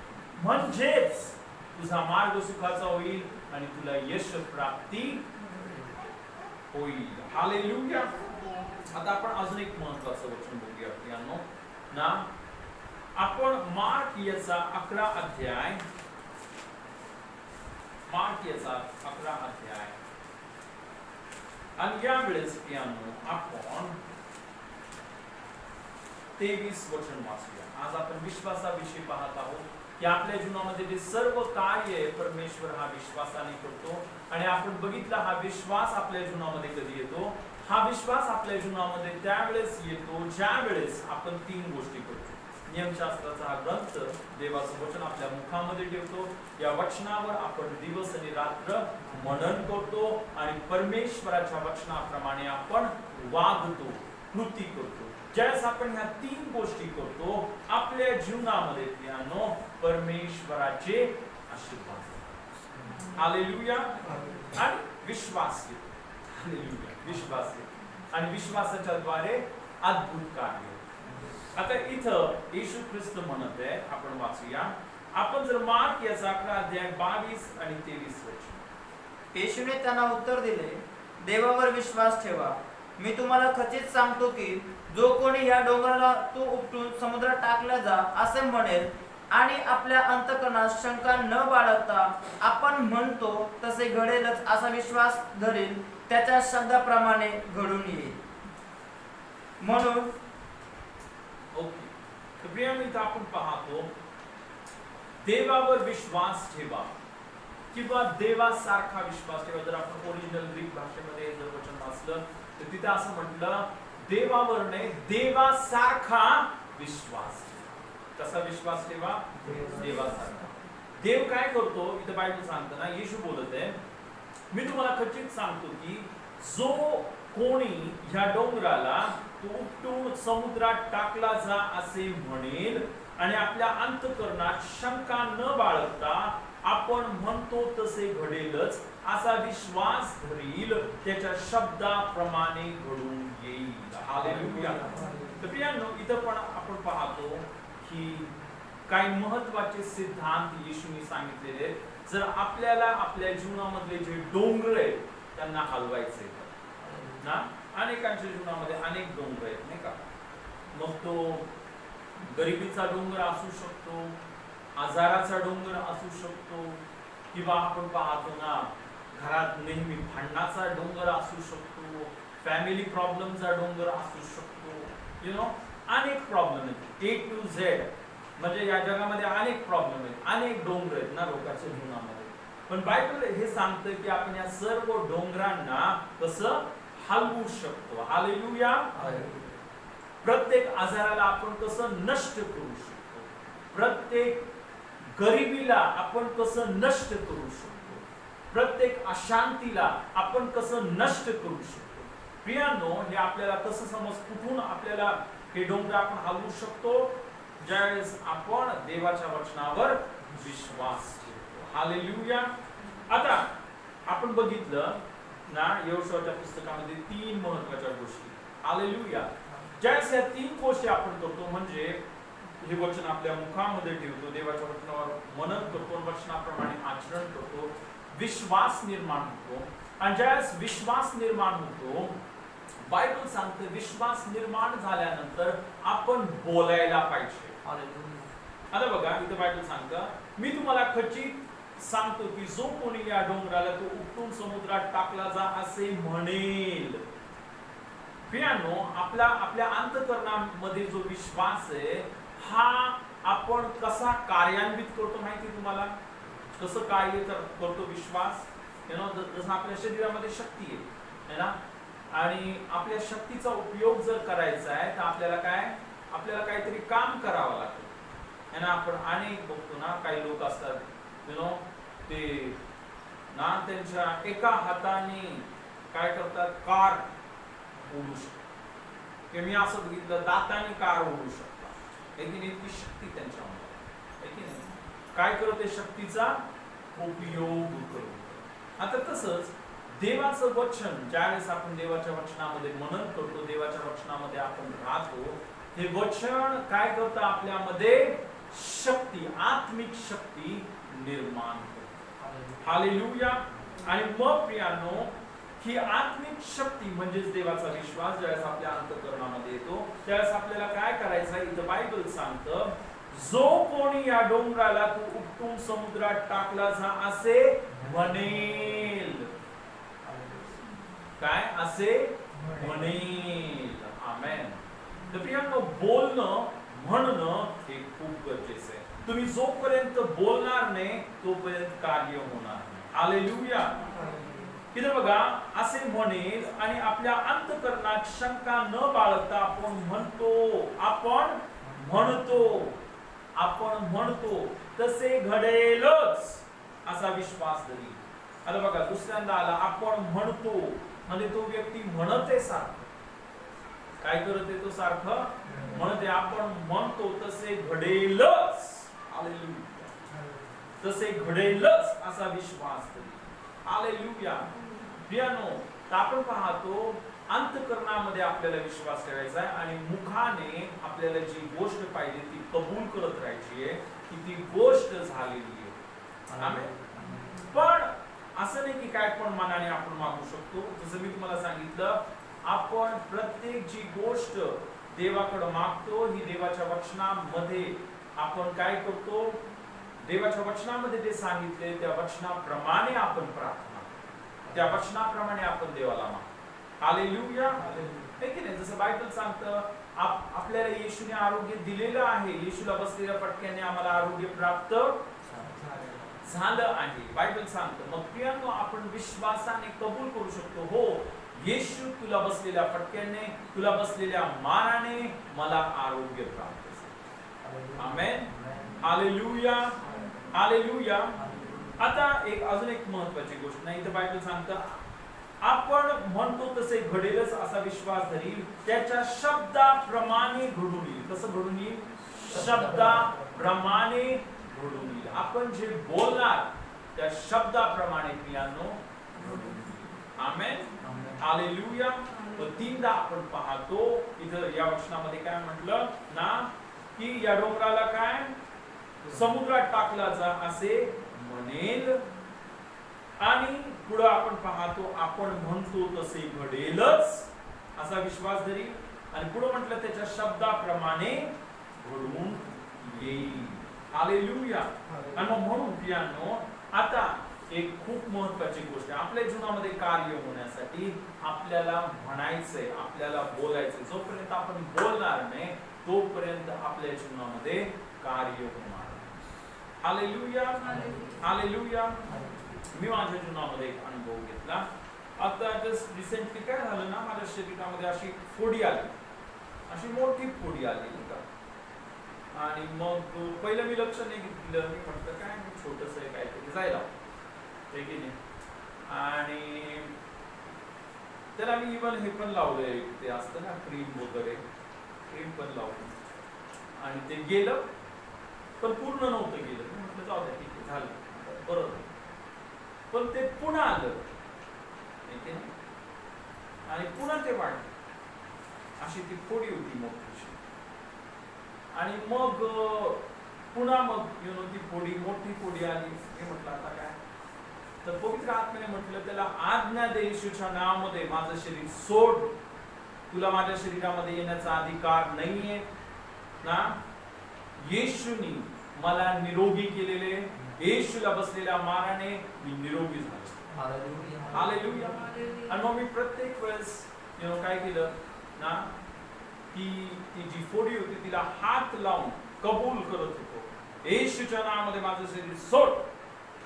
A: म्हणजेच तुझा मार्ग सुखाचा होईल आणि तुला यश प्राप्ती होईल. हालेलुया. आता आपण अजून एक महत्त्वाचं वचन बघूया प्रियांनो ना. आपण मार्क याचा 11 अध्याय, मार्क याचा 11 अध्याय आणि यावेळेस प्रियांनो आपण 23 वचन वाचूया. आज आपण विश्वासाविषयी पाहत आहोत की आपल्या जीवनामध्ये जे सर्व कार्य आहे परमेश्वर हा विश्वासाने करतो. आणि आपण बघितला हा विश्वास आपल्या जीवनामध्ये कधी येतो? हा विश्वास आपल्या जीवनामध्ये त्यावेळेस येतो ज्या वेळेस आपण 3 गोष्टी करतो. नियमशास्त्राचा हा ग्रंथ, देवाचं वचन आपल्या मुखामध्ये ठेवतो. या वचनावर आपण दिवस आणि रात्र मनन करतो आणि परमेश्वराच्या वचनाप्रमाणे आपण वागतो, कृती करतो. ज्यावेळेस आपण ह्या 3 गोष्टी करतो आपल्या जीवनामध्ये प्रियांनो परमेश्वराचे आशीर्वाद. हालेलुया. आणि विश्वास येतो. हालेलुया. विश्वास येतो आणि विश्वासाच्या द्वारे अद्भुत कार्य. आता इथं येशू ख्रिस्त म्हणत आहे, आपण वाचूया. आपण जर मार्क याचा 11 अध्याय 22 आणि 23 वचन.
B: येशूने त्यांना उत्तर दिले, देवावर विश्वास ठेवा. मी तुम्हाला खचित सांगतो की जो कोणी या डोंगराला तू उपटून समुद्रात टाकला जा असे म्हणेल आणि आपल्या अंतःकरणात शंका न बाळगता आपण म्हणतो तसे घडेलच असा विश्वास धरेल, त्याच्या शब्दाप्रमाणे घडून येईल. म्हणून
A: ओके. तर प्रियांनो, इथं आपण पाहतो देवावर विश्वास ठेवा किंवा देवासारखा विश्वास ठेवा. जर आपण ओरिजिनल ग्रीक भाषेमध्ये जर वचन वाचलं तर तिथे असं म्हटलं, देवावर नाही देवासारखा विश्वास. कसा विश्वास ठेवा? देवासारखा. देव काय करतो इथे बायबल सांगतं ना, येशू बोलत आहे, मी तुम्हाला खचित सांगतो की जो कोणी ह्या डोंगराला तू उपटून समुद्रात टाकला जा असे म्हणेल आणि आपल्या अंतःकरणात शंका न बाळगता आपण म्हणतो तसे घडेलच असा विश्वास धरील, त्याच्या शब्दाप्रमाणे घडून येईल. हालेलुया. तर प्रियांनो, इथं पण आपण पाहतो की काही महत्वाचे सिद्धांत येशूने सांगितलेले आहेत. जर आपल्याला आपल्या जीवनामधले जे डोंगर आहेत त्यांना हलवायचे ना, अनेकांच्या जीवनामध्ये अनेक डोंगर आहेत नाही का, मग तो गरिबीचा डोंगर असू शकतो, आजाराचा डोंगर असू शकतो, किंवा आपण पाहतो ना घरात नेहमी भांडणाचा डोंगर असू शकतो, फॅमिली प्रॉब्लेमचा डोंगर असू शकतो, अनेक प्रॉब्लेम आहेत. A to Z म्हणजे या जगामध्ये अनेक प्रॉब्लेम आहेत, अनेक डोंगर आहेत ना लोकांच्या जीवनामध्ये. पण बायबल हे सांगतं की आपण या सर्व डोंगरांना कसं हलवू शकतो. हालेलुया. प्रत्येक आजाराला आपण कसं नष्ट करू शकतो, प्रत्येक गरिबीला आपण कसं नष्ट करू शकतो, प्रत्येक अशांतीला आपण कसं नष्ट करू शकतो. प्रियांनो, हे आपल्याला कसं समज, कुठून आपल्याला हे डोंगर आपण हलवू शकतो? ज्यावेळेस आपण देवाच्या वचनावर विश्वास ठेवतो. हालेलुया. आता आपण बघितलं ना यहोशूआच्या पुस्तकामध्ये 3 महत्त्वाच्या गोष्टी. हालेलुया. ज्यावेळेस या 3 गोष्टी आपण करतो, म्हणजे हे वचन आपल्या मुखामध्ये ठेवतो, देवाच्या वचनावर मनन करतो, वचनाप्रमाणे आचरण करतो, विश्वास निर्माण होतो. आणि ज्यावेळेस विश्वास निर्माण होतो, बायबल सांगते विश्वास निर्माण झाल्यानंतर आपण बोलायला पाहिजे. आता बघा इथे बायबल सांगतं, मी तुम्हाला खचित सांगतो की जो कोणी या डोंगराला तो उपटून समुद्रात टाकला जा असे म्हणेल. प्रियांनो, आपल्या अंतःकरणामध्ये जो विश्वास आहे हा आपण कसा कार्यान्वित करतो माहिती तुम्हाला? कसं कार्य करतो विश्वास? जसं आपल्या शरीरामध्ये शक्ती आहे ना, आणि आपल्या शक्तीचा उपयोग जर करायचा आहे तर आपल्याला काहीतरी काम करावं लागतं ना. आपण अनेक बघतो ना, काही लोक असतात ते ना त्यांच्या एका हाताने काय करतात, कार ओढू शकतात. मी असं बघितलं, दाताने कार ओढू शकतात. इतकी शक्ती त्यांच्यामध्ये, काय करते, शक्तीचा उपयोग करतो. आता तसंच देवाचं वचन, ज्यावेळेस आपण देवाच्या वचनामध्ये मनन करतो, देवाच्या वचनामध्ये आपण राहतो, हे वचन काय करतं, आपल्यामध्ये शक्ती, आत्मिक शक्ती निर्माण करतं. हालेलुया. आणि मग प्रियांनो, ही आत्मिक शक्ती म्हणजेच देवाचा विश्वास ज्यावेळेस आपल्या अंतःकरणामध्ये येतो, त्यावेळेस आपल्याला काय करायचं, इथं बायबल सांगतं, जो कोणी या डोंगराला तू उपटून समुद्रात टाकला जा असे म्हणेल. काय असे म्हणेल? आमेन. तर प्रियांनो, बोलणं, म्हणणं हे खूप गरजेचं आहे. तुम्ही जोपर्यंत बोलणार नाही तोपर्यंत कार्य होणार नाही. हालेलुया. इथे बघा, असे म्हणेल आणि आपल्या अंतःकरणात शंका न बाळगता आपण म्हणतो तसे घडेलच असा विश्वास धरी. आता बघा, दुसऱ्यांदा आला, आपण म्हणतो म्हणजे तो व्यक्ती म्हणत आहे सारखं, काय करत आहे, तो सारखं म्हणते. आपण म्हणतो तसे घडेलच. हालेलुया. तसे घडेलच असा विश्वास धरी. हालेलुया. प्रियांनो, तर आपण पाहतो अंतःकरणामध्ये आपल्याला विश्वास ठेवायचा आहे आणि मुखाने आपल्याला जी गोष्ट पाहिजे ती कबूल करत राहायची आहे की ती गोष्ट झालेली आहे. आमेन. पण असं नाही की काय पण मनाने आपण मागू शकतो. जसं मी तुम्हाला सांगितलं, आपण प्रत्येक जी गोष्ट देवाकडे मागतो ही देवाच्या वचनामध्ये आपण काय करतो, देवाच्या वचनामध्ये जे सांगितले त्या वचनाप्रमाणे आपण प्रार्थना, त्या वचनाप्रमाणे आपण देवाला मागतो. हालेलुया. आहे की नाही? जसं बायबल सांगतं, आपल्याला येशूने आरोग्य दिलेलं आहे, येशूला बसलेल्या फटक्याने आम्हाला आरोग्य प्राप्त झालं आहे, बायबल सांगतं. मग प्रियांनो, आपण विश्वासाने कबूल करू शकतो, हो येशू तुला बसलेल्या फटक्याने, तुला बसलेल्या माराने मला आरोग्य प्राप्त झालं. आमेन. हालेलुया. हालेलुया. आता अजून एक महत्वाची गोष्ट नाही, इथं बायबल सांगतं आपण म्हणतो तसे घडेलच असा विश्वास धरील, त्याच्या शब्दाप्रमाणे घडून येईल. कसं घडून येईल? शब्दाप्रमाणे घडून येईल. आपण जे बोलणार त्या शब्दाप्रमाणे प्रियांनो घडून येईल. आमेन. हालेलुया. तर तीनदा आपण पाहतो इथं या वचनामध्ये काय म्हटलं ना, की या डोंगराला काय समुद्रात टाकला जा असे म्हणेल, आणि पुढे आपण पाहतो आपण म्हणतो तसे घडेलच असा विश्वास धरील, आणि पुढे म्हटलं त्याच्या शब्दाप्रमाणे घडून येईल. हालेलुया. आणि म्हणून प्रियांनो आता एक खूप महत्वाची गोष्ट आहे, आपल्या जीवनामध्ये कार्य होण्यासाठी आपल्याला म्हणायचंय, आपल्याला बोलायचंय. जोपर्यंत आपण बोलणार नाही तोपर्यंत आपल्या जीवनामध्ये कार्य होणार. हालेलुया. हालेलुया. मी माझ्या जीवनामध्ये एक अनुभव घेतला. आता जस्ट रिसेंटली काय झालं ना, माझ्या शरीरामध्ये अशी फोडी आली, अशी मोठी फोडी आली का. आणि मग पहिलं मी लक्ष नाही दिलं, मी म्हटलं काय छोटस आहे काहीतरी जायला की नाही. आणि त्याला मी इव्हन हे पण लावलंय, ते असतं ना क्रीम वगैरे, क्रीम पण लावली, आणि ते गेलं पण पूर्ण नव्हतं गेलं. मी म्हटलं जाऊ द्या, ठीक आहे, झालं बरोबर. पण ते पुन्हा आलं आणि पुन्हा ते वाढलं, अशी ती फोडी होती मोठीशी. आणि मग पुन्हा मग ती फोडी मोठी फोडी आली. मी म्हटलं आता काय, तर पवित्र आत्म्याने म्हटलं त्याला आज्ञा दे येशूच्या नावामध्ये माझं शरीर सोड, तुला माझ्या शरीरामध्ये येण्याचा अधिकार नाहीये ना. येशूनी मला निरोगी केलेले, येशूला बसलेल्या माराने मी निरोगी झालो. हालेलुया. आणि मग मी प्रत्येक वेळेस काय केलं ना, की ती जी फोडी होती तिला हात लावून कबूल करत होतो, येशूच्या नावामध्ये माझं शरीर सोड,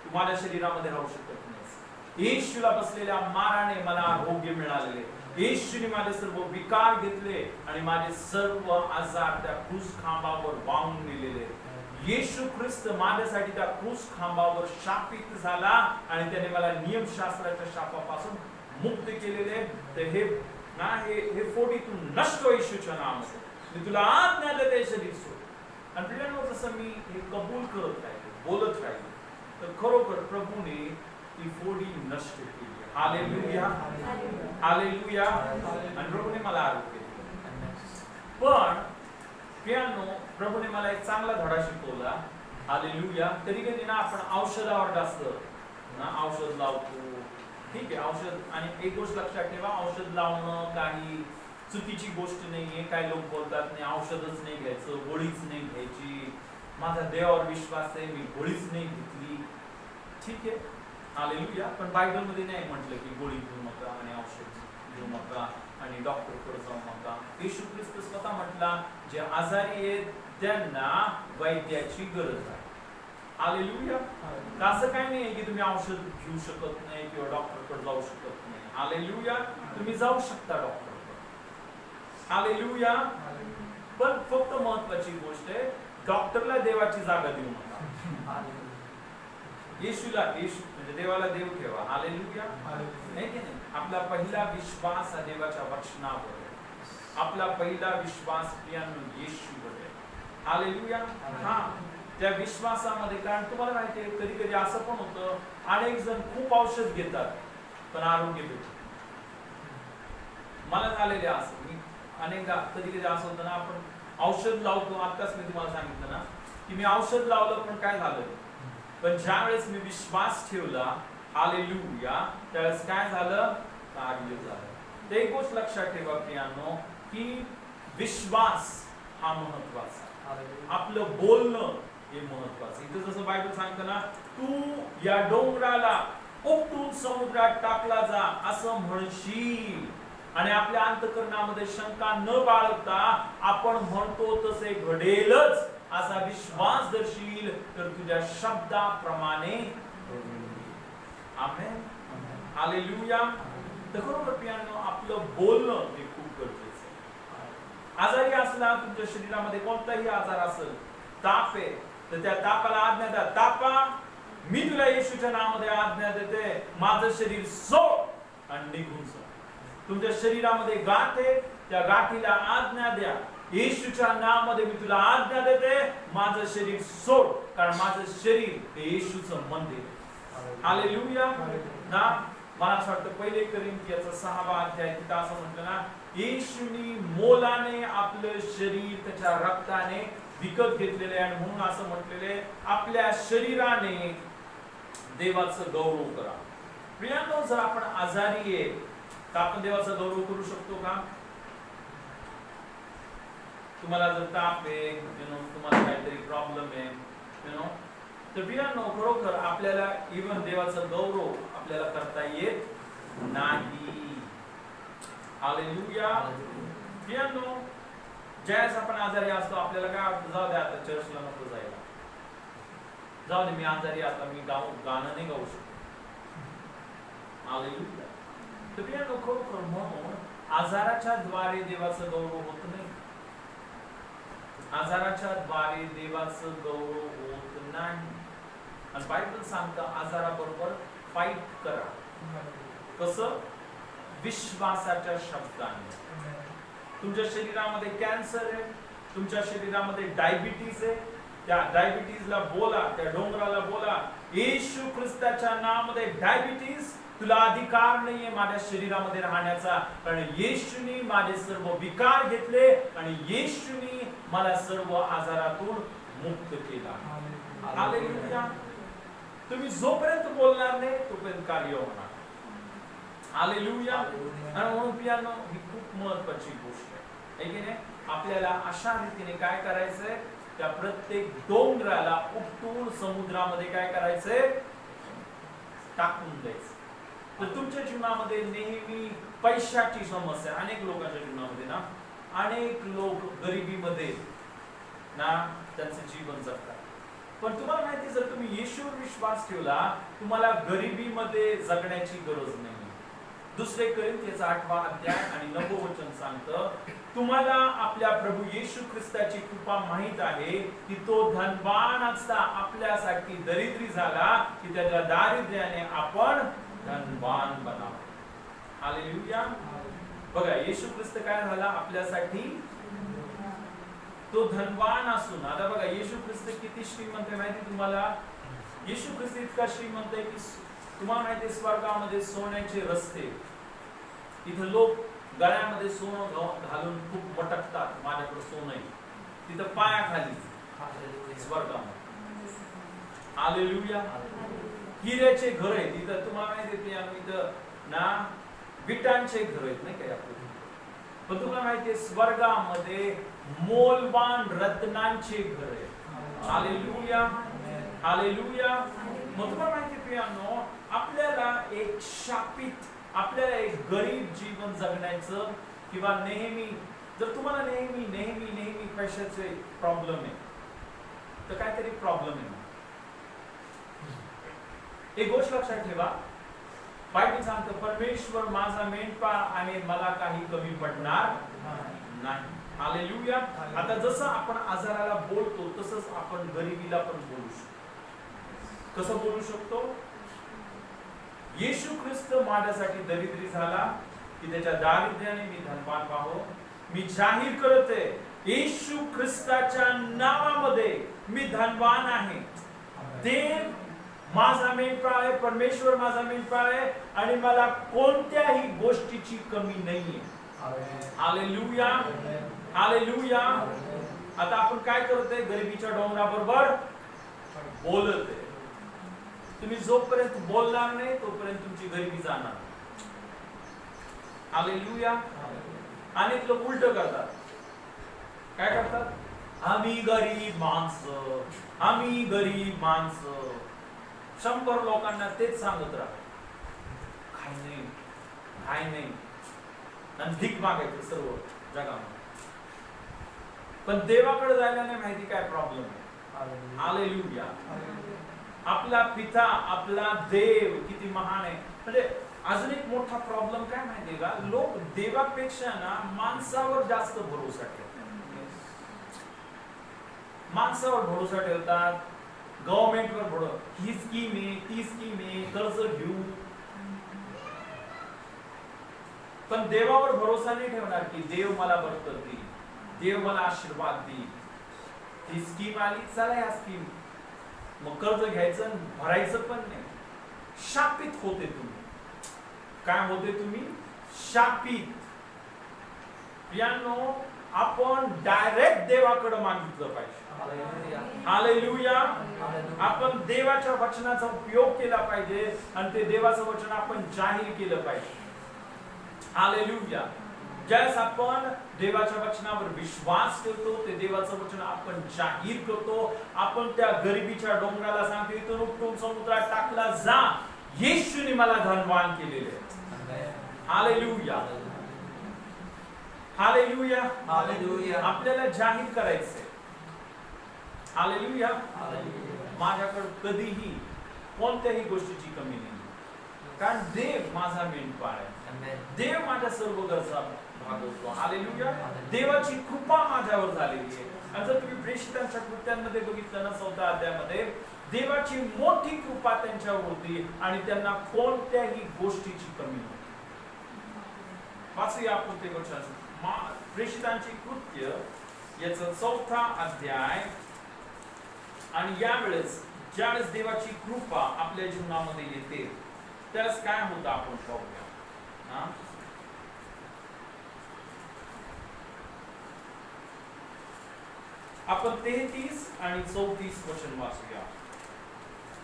A: तू माझ्या शरीरामध्ये राहू शकत नाही. येशूला बसलेल्या माराने मला आरोग्य मिळालेले, येशूने माझे सर्व विकार घेतले आणि माझे सर्व आजार त्या क्रूस खांबावर वाहून नेलेले. येशू ख्रिस्त माझ्यासाठी त्या क्रूस खांबावर शापित झाला आणि त्याने मला नियमशास्त्राच्या शापापासून मुक्त केलेले. तर हे फोडी तू नष्ट हो येशूच्या नावामध्ये, मी तुला आज्ञा देते शरीर सोड. आणि प्रियांनो जसं मी हे कबूल करत राहिले, बोलत राहिले, तर खरोखर प्रभूने ती फोडी नष्ट केली. हालेलुया. हालेलुया. आणि प्रभूने मला आरोग्य दिलं. पण प्रियांनो प्रभूने मला एक चांगला धडा शिकवला. हालेलुया. कधी कधी ना आपण औषधावर जास्त ना औषध लावतो, ठीक आहे औषध. आणि एक गोष्ट लक्षात ठेवा, औषध लावणं काही चुकीची गोष्ट नाहीये. काही लोक बोलतात नाही औषधच नाही घ्यायचं, गोळीच नाही घ्यायची, माझा देवावर विश्वास आहे मी गोळीच नाही घेतली, ठीक आहे. हालेलुया. पण बायबल मध्ये नाही म्हटलं की गोळी घेऊ नका आणि औषध घेऊ नका आणि डॉक्टरकडे जाऊ नका. येशू ख्रिस्त स्वतः म्हटला जे आजारी आहेत त्यांना वैद्याची गरज आहे. हालेलुया. असं काही नाही की तुम्ही औषध घेऊ शकत नाही किंवा डॉक्टरकडे जाऊ शकत नाही. हालेलुया. तुम्ही जाऊ शकता डॉक्टरकडे. हालेलुया. पण फक्त महत्वाची गोष्ट आहे, डॉक्टरला देवाची जागा देऊ नका. येशूला येशू म्हणजे देवाला देव ठेवा. हालेलुया. नाही की नाही. आपला पहिला विश्वास हा देवाच्या वचनावर आहे. आपला पहिला विश्वास प्रियांनो येशूवर आहे. हालेलुया. हा त्या विश्वासामध्ये, कारण तुम्हाला माहिती आहे कधी कधी असं पण होतं, अनेक जण खूप औषध घेतात पण आरोग्य भेटत. मला झालेले असं, मी अनेकदा कधी कधी असं होतं ना, आपण औषध लावतो. आताच मी तुम्हाला सांगितलं ना की मी औषध लावलं पण काय झालं, पण ज्या वेळेस मी विश्वास ठेवला, हालेलुया, त्यावेळेस काय झालं, कार्य झालं. एक गोष्ट लक्षात ठेवा प्रियांनो की विश्वास हा महत्वाचा, आपलं बोलणं हे महत्वाचं. इथं जसं बायबल सांगतं ना, तू या डोंगराला उपटून समुद्रात टाकला जा असं म्हणशील, आणि आपल्या अंतःकरणामध्ये शंका न बाळगता आपण म्हणतो तसे घडेलच असा विश्वास दर्शील, तर तुझ्या शब्दाप्रमाणे आमेन. हालेलुया. तर खरोखर प्रियांनो आपलं बोलणं हे खूप गरजेचं आहे. आजारी असला, तुमच्या शरीरामध्ये कोणताही आजार असेल, ताप आहे तर त्या तापाला आज्ञा द्या, तापा मी तुला येशूच्या नावामध्ये आज्ञा देते, माझं शरीर सोड आणि निघून जा. तुमच्या शरीरामध्ये गाठ आहे, त्या गाठीला आज्ञा द्या, येशूच्या नावामध्ये मी तुला आज्ञा देते, माझं शरीर सोड, कारण माझं शरीर हे येशूचं मंदिर आहे. हालेलुया. ना मला असं वाटतं पहिले कोरिंथियाचा 6वा अध्याय तिथं असं म्हटलं ना, येशूनी मोलाने आपलं शरीर त्याच्या रक्ताने विकत घेतलेले आहे, आणि म्हणून असं म्हटलेले आपल्या शरीराने देवाचं गौरव करा. प्रियांनो, जर आपण आजारी आहे तर आपण देवाचा गौरव करू शकतो का? तुम्हाला जर ताप आहे, तुम्हाला काहीतरी प्रॉब्लेम आहे, तर प्रियांनो, खरोखर आपल्याला इव्हन देवाचा गौरव आपल्याला करता येत नाही. हालेलुया. प्रियांनो, ज्यावेळेस आपण आजारी असतो आपल्याला काय वाटतं, जाऊ दे आता चर्चला नको जायला, जाऊ दे मी आजारी, आता मी गाणं नाही गाऊ शकतो. हालेलुया. तर प्रियांनो, खरोखर म्हणून आजाराच्या द्वारे देवाचं गौरव होत नाही. आजाराच्या द्वारे देवाचं गौरव होत नाही. आणि बायबल सांगतं आजाराबरोबर फाईट करा. कसं? विश्वासाच्या शब्दाने. तुमच्या शरीरामध्ये कॅन्सर आहे, तुमच्या शरीरामध्ये डायबिटीज आहे, त्या डायबिटीजला बोला, त्या डोंगराला बोला, येशू ख्रिस्ताच्या नावामध्ये डायबिटीज तुला अधिकार नाहीये माझ्या शरीरामध्ये राहण्याचा, कारण येशूनी माझे सर्व विकार घेतले आणि येशूनी मला सर्व आजारातून मुक्त केला. हालेलुया. तुम्ही जोपर्यंत बोलणार नाही तोपर्यंत कार्य होणार. हालेलुया. आणि म्हणून प्रियांनो, ही खूप महत्त्वाची गोष्ट आहे की नाही? आपल्याला अशा रीतीने काय करायचंय, त्या प्रत्येक डोंगराला उपटून समुद्रामध्ये काय करायचंय, टाकून द्यायचं. तर तुमच्या जीवनामध्ये नेहमी पैशाची समस्या, अनेक लोकांच्या जीवनामध्ये ना, अनेक लोक गरिबीमध्ये ना त्यांचं जीवन जगतात. पण तुम्हाला माहिती, जर तुम्ही येशूवर विश्वास ठेवला, तुम्हाला गरिबीमध्ये जगण्याची गरज नाही. दुसरे कोरिंथियाचा 8वा अध्याय आणि 9वं वचन सांगतं, तुम्हाला आपल्या प्रभू येशू ख्रिस्ताची कृपा माहित आहे की तो धनवान असता आपल्यासाठी दरिद्री झाला, की त्याच्या दारिद्र्याने आपण धनवान बनावं. हालेलुया. बघा, येशू ख्रिस्त काय झाला आपल्यासाठी, तो धनवान असून. आता बघा, येशू ख्रिस्त किती श्रीमंत आहे माहिती तुम्हाला? येशू ख्रिस्त इतका श्रीमंत आहे की तुम्हाला माहिती आहे, स्वर्गामध्ये सोन्याचे रस्ते, इथं लोक गळ्यामध्ये सोनं घालून खूप मटकतात, माझ्याकडे सोनं आहे, तिथं पायाखाली स्वर्गामध्ये. हालेलुया. हिऱ्याचे घर आहे तिथं, तुम्हाला माहिती आहे, इथं ना विटांचे घर आहेत नाही काय आपले. पण तुम्हाला माहिती आहे, स्वर्गामध्ये मोलवान रत्नांचे घर आहे. हालेलुया. हालेलुया. मग तुम्हाला माहिती प्रियांनो, आपल्याला एक शापित, आपल्याला एक गरीब जीवन जगण्याचं, किंवा नेहमी जर तुम्हाला नेहमी नेहमी नेहमी पैशाचे प्रॉब्लेम आहे, तर काहीतरी प्रॉब्लेम आहे. एक गोष्ट लक्षात ठेवा, बायबल सांगतं परमेश्वर माझा मेंढपाळ आणि मला काही कमी पडणार नाही. हालेलुया. आता जसं आपण आजाराला बोलतो तसंच आपण गरिबीला पण बोलू शकतो. कसं बोलू शकतो? येशू ख्रिस्त माझ्यासाठी दरिद्री झाला की त्याच्या दारिद्र्याने मी धनवान व्हावं. मी जाहीर करते, येशू ख्रिस्ताच्या नावामध्ये मी धनवान आहे. देव माझा मेंढपाळ आहे, परमेश्वर माझा मेंढपाळ आहे, आणि मला कोणत्याही गोष्टीची कमी नाहीये. हालेलुया. हालेलुया. आता आपण काय करतोय? गरिबीच्या डोंगराबरोबर बोलतोय. तुम्ही जोपर्यंत बोलणार नाही तोपर्यंत तुमची गरिबी जाणार. हालेलुया. अनेक लोक उलट करतात. काय करतात? आम्ही गरीब माणसं, आम्ही गरीब माणसं. 100 लोकांना तेच सांगत राहा, काय नाही, काय नाही, आणि भीक मागायचं सर्व जगामध्ये. पण देवाकडे जायला नाही माहिती काय प्रॉब्लेम आहे. हालेलुया. आपला पिता, आपला देव किती महान आहे. म्हणजे अजून एक मोठा प्रॉब्लेम काय माहितीये का, लोक देवापेक्षा ना माणसावर जास्त भरोसा ठेवतात. माणसावर भरोसा ठेवतात, गव्हर्नमेंटवर भरोसा, ही स्कीम आहे, ती स्कीम आहे, कर्ज घेऊ. पण देवावर भरोसा नाही ठेवणार की देव मला बरकत देईल, देव मला आशीर्वाद देईल. ही स्कीम आली, चला या स्कीम, मग कर्ज घ्यायचं भरायचं पण नाही. शापित होते तुम्ही. काय होते तुम्ही? शापित. प्रियांनो, आपण डायरेक्ट देवाकडे मागितलं पाहिजे. हालेलुया. आपण देवाच्या वचनाचा उपयोग केला पाहिजे आणि ते देवाचं वचन आपण जाहीर केलं पाहिजे. हालेलुया. ज्यावेळेस आपण देवाच्या वचनावर विश्वास ठेवतो, ते देवाचं वचन आपण जाहीर करतो. आपण त्या गरिबीच्या डोंगराला सांगतो, इथून उपटून समुद्रात टाकला जा, येशूने मला धनवान केलेले. हालेलुया. हालेलुया.
B: हालेलुया.
A: आपल्याला जाहीर करायचंय. हालेलुया. माझ्याकडे कधीही कोणत्याही गोष्टीची कमी नाही, कारण देव माझा मेंढपाळ आहे. देव माझ्या सर्व गरजा भागवतो. हालेलुया. देवाची कृपा माझ्यावर झालेली आहे. आणि जर तुम्ही प्रेषितांच्या कृत्यांमध्ये बघितलं ना, 4थ्या अध्यायामध्ये देवाची मोठी कृपा त्यांच्यावर होती आणि त्यांना कोणत्याही गोष्टीची कमी नव्हती. वाचूया आपण ते वचन, प्रेषितांची कृत्य याचं 4था अध्याय. आणि यावेळेस ज्यावेळेस देवाची कृपा आपल्या जीवनामध्ये येते, त्यावेळेस काय होतं आपण पाहूया. आपण 33 आणि 34 वचन वाचूया.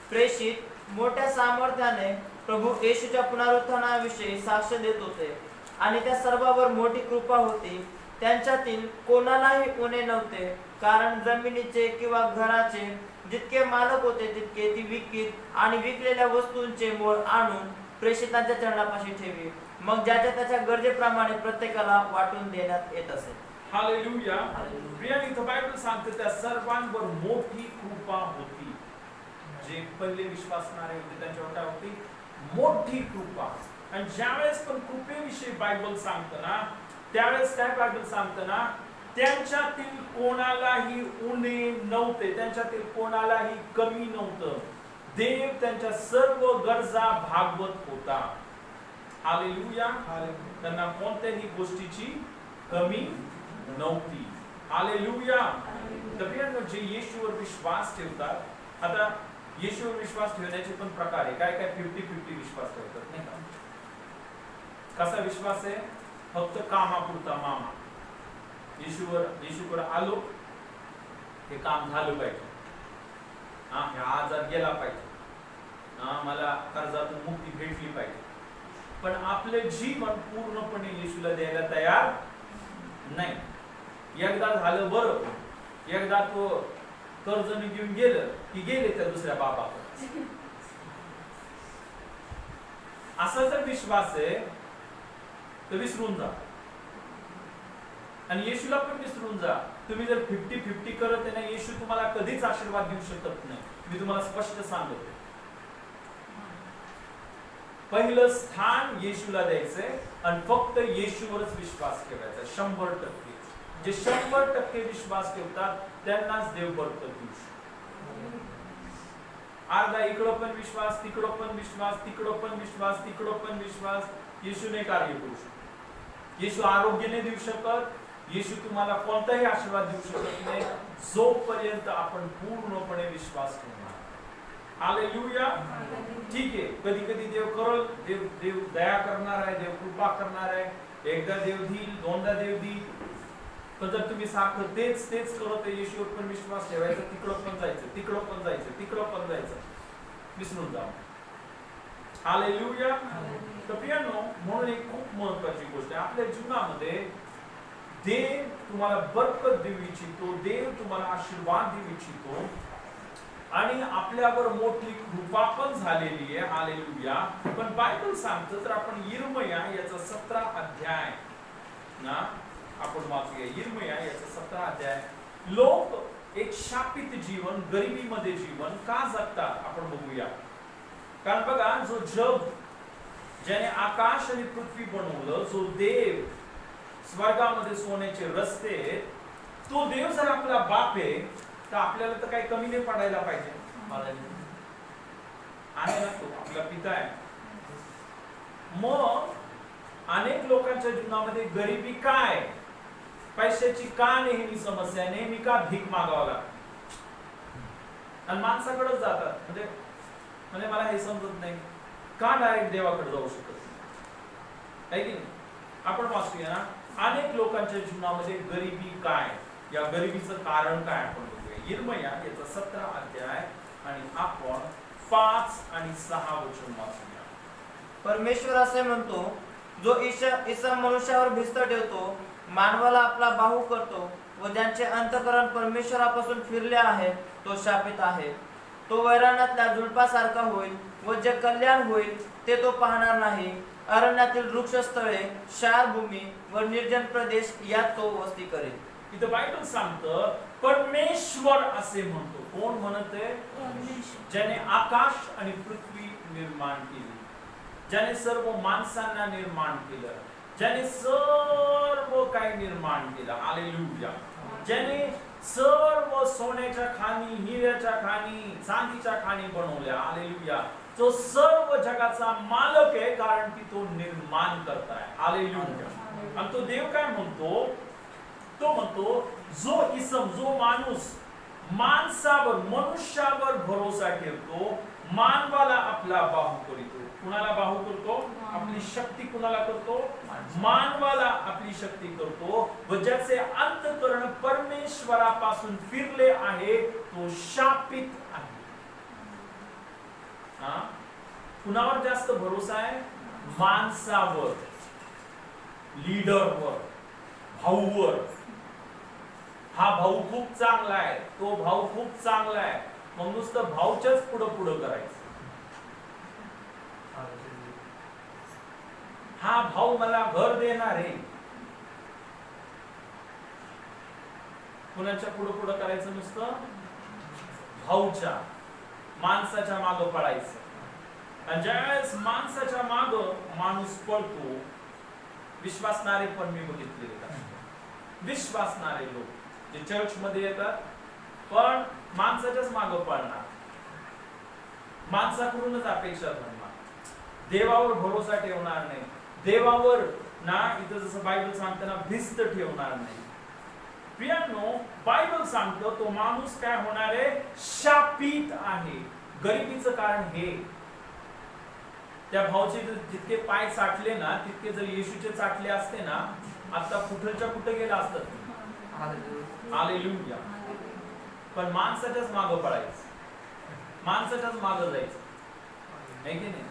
B: प्रेषित मोठ्या सामर्थ्याने प्रभू येशूच्या पुनरुत्थानाविषयी साक्ष देत होते आणि त्या सर्वांवर मोठी कृपा होती. त्यांच्यातील कोणालाही उणे नव्हते, कारण जमिनीचे किंवा घराचे जितके मालक होते तितके ती विकीत आणि विकलेल्या वस्तूंचे मोल आणून प्रेषितांच्या चरणापाशी ठेवी. मग ज्याच्या त्याच्या गरजेप्रमाणे प्रत्येकाला वाटून देण्यात येत असे.
A: हालेलुया. प्रियांनो, इथं बायबल सांगते त्या सर्वांवर मोठी कृपा होती. जे पहिले विश्वासणारे होते त्यांच्यावर काय होती? मोठी कृपा. आणि ज्यावेळेस पण कृपेविषयी बायबल सांगतं ना, त्यावेळेस काय बायबल सांगतं ना, त्यांच्यातील कोणालाही उणे नव्हते, त्यांच्यातील कोणालाही कमी नव्हतं. देव त्यांच्या सर्व गरजा भागवत होता. हालेलुया. त्यांना कोणत्याही गोष्टीची कमी नव्हती. हालेलुया. तर जे येशूवर विश्वास ठेवतात, आता येशूवर विश्वास ठेवण्याचे पण प्रकार आहे. काय काय 50-50 विश्वास ठेवतात, नाही का? कसा विश्वास आहे? फक्त कामापुरता मामा. येशूकडे आलो, हे काम झालं पाहिजे, हा आजार गेला पाहिजे, मला कर्जातून मुक्ती भेटली पाहिजे. पण आपले जीवन पूर्णपणे येशूला द्यायला तयार नाही. एकदा झालं बरं, एकदा तो कर्ज घेऊन गेलं की गेले त्या दुसऱ्या बाबाकडे. असा जर विश्वास आहे तर विसरून जा आणि येशूला पण विसरून जा. तुम्ही जर 50-50 करत आहे ना, येशू तुम्हाला कधीच आशीर्वाद देऊ शकत नाही. मी तुम्हाला स्पष्ट सांगतो. पहिलं स्थान येशूला द्यायचंय आणि फक्त येशूवरच विश्वास ठेवायचा 100%. जे 100% विश्वास ठेवतात त्यांनाच देव बरकत देऊ शकतो. अर्धा इकडं पण विश्वास, तिकडं पण विश्वास, तिकडं पण विश्वास, तिकडं पण विश्वास, येशू नाही कार्य करू शकत. येशू आरोग्य नाही देऊ शकत. येशू तुम्हाला कोणताही आशीर्वाद देऊ शकत नाही जोपर्यंत आपण पूर्णपणे विश्वास ठेवणार. हालेलुया. ठीक आहे, कधी कधी देव करल, देव दया करणार आहे, देव कृपा करणार आहे. एकदा देव देईल, दोनदा देव देईल. पण जर तुम्ही सारखं तेच करत येशूवर पण विश्वास ठेवायचा, तिकडं पण जायचं, तिकडं पण जायचं, तिकडं पण जायचं, विसरून जा. हालेलुया. तर प्रियांनो, म्हणून एक खूप महत्त्वाची गोष्ट आहे आपल्या जीवनामध्ये, देव तुम्हाला बरकत देऊ इच्छितो, देव तुम्हाला आशीर्वाद देऊ इच्छितो आणि आपल्यावर मोठी कृपा पण झालेली आहे. हालेलुया. पण बायबल सांगतं, तर आपण यिर्मया याचा 17 अध्याय ना आपण वाचूया. यिर्मया याचा 17 अध्याय. लोक एक शापित जीवन, गरिबीमध्ये जीवन का जगतात आपण बघूया. कारण बघा, जो जग, ज्याने आकाश आणि पृथ्वी बनवलं, जो देव स्वर्गामध्ये सोन्याचे रस्ते, तो देव जर आपला बाप आहे, तर आपल्याला तर काही कमी नाही पडायला पाहिजे.
B: हालेलुया.
A: आहे ना, तो आपला पिता आहे. मग अनेक लोकांच्या जीवनामध्ये गरिबी काय, पैशाची का नेहमी समस्या, नेहमी का भीक मागावं लागतं आणि माणसाकडेच जातात. म्हणजे मला हे समजत नाही का डायरेक्ट देवाकडे जाऊ शकत नाही, आहे की नाही? आपण वाचूया ना, अनेक लोकांच्या जीवनामध्ये गरिबी काय, या गरिबीचं कारण काय आपण बघूया. यिर्मया याचा 17 अध्याय आणि आपण 5 आणि 6 वचन वाचूया.
B: परमेश्वर असे म्हणतो, जो ईसा मनुष्यावर भिस्त ठेवतो, मानवाला आपला बाहू करतो व ज्यांचे अंतःकरण परमेश्वरापासून फिरले आहे, तो शापित आहे. तो वैराणातल्या झुडपासारखा होईल व जे कल्याण होईल ते तो पाहणार नाही. अरण्यातील वृक्षस्थळे, क्षार भूमी व निर्जन प्रदेश यात तो वस्ती करेल.
A: इथं बायबल सांगतं परमेश्वर असे म्हणतो. कोण म्हणते? ज्याने आकाश आणि पृथ्वी निर्माण केली, ज्याने सर्व माणसांना निर्माण केलं, ज्याने सर्व काही निर्माण केलं. हालेलुया. ज्याने सर्व सोन्याच्या खाणी, हिऱ्याच्या खाणी, चांदीच्या खाणी बनवल्या. हालेलुया. तो सर्व जगाचा मालक आहे, कारण की तो निर्माण करताय. हालेलुया. आणि तो देव काय म्हणतो? तो म्हणतो जो माणूस माणसावर, मनुष्यावर भरोसा ठेवतो, मानवाला आपला बाहू करीतो. कुणाला बाहू करतो? आपली शक्ती कुणाला करतो? मानवाला आपली शक्ती करतो. व ज्याचे अंतःकरण परमेश्वरापासून फिरले आहे, तो शापित आहे. कुणावर जास्त भरोसा आहे? माणसावर, लीडरवर, भाऊवर. हा भाऊ खूप चांगला आहे, तो भाऊ खूप चांगला आहे, मग नुसतं भाऊच्याच पुढं करायचं. हा भाऊ मला घर देणार आहे, कुणाच्या पुढं करायचं? नुसतं भाऊच्या, माणसाच्या मागं पळायचं. आणि ज्यावेळेस माणसाच्या मागं माणूस पळतो, विश्वासणारे पण मी बघितले, विश्वासणारे लोक जे चर्च मध्ये येतात पण माणसाच्याच मागं पळणार, माणसाकडूनच अपेक्षा धरणार, देवावर भरोसा ठेवणार नाही. देवावर ना, इथं जसं बायबल सांगतं ना, भिस्त ठेवणार नाही. प्रियांनो, बायबल सांगतो तो माणूस काय होणार आहे? शापित आहे. गरिबीचं कारण हे, त्या भाऊचे जितके पाय चाटले ना, तितके जर येशूचे चाटले असते ना, आता कुठलच्या कुठे गेला असतात. हालेलुया. पण माणसाच्याच मागं पळायचं, माणसाच्याच मागं जायचं, नाही की नाही?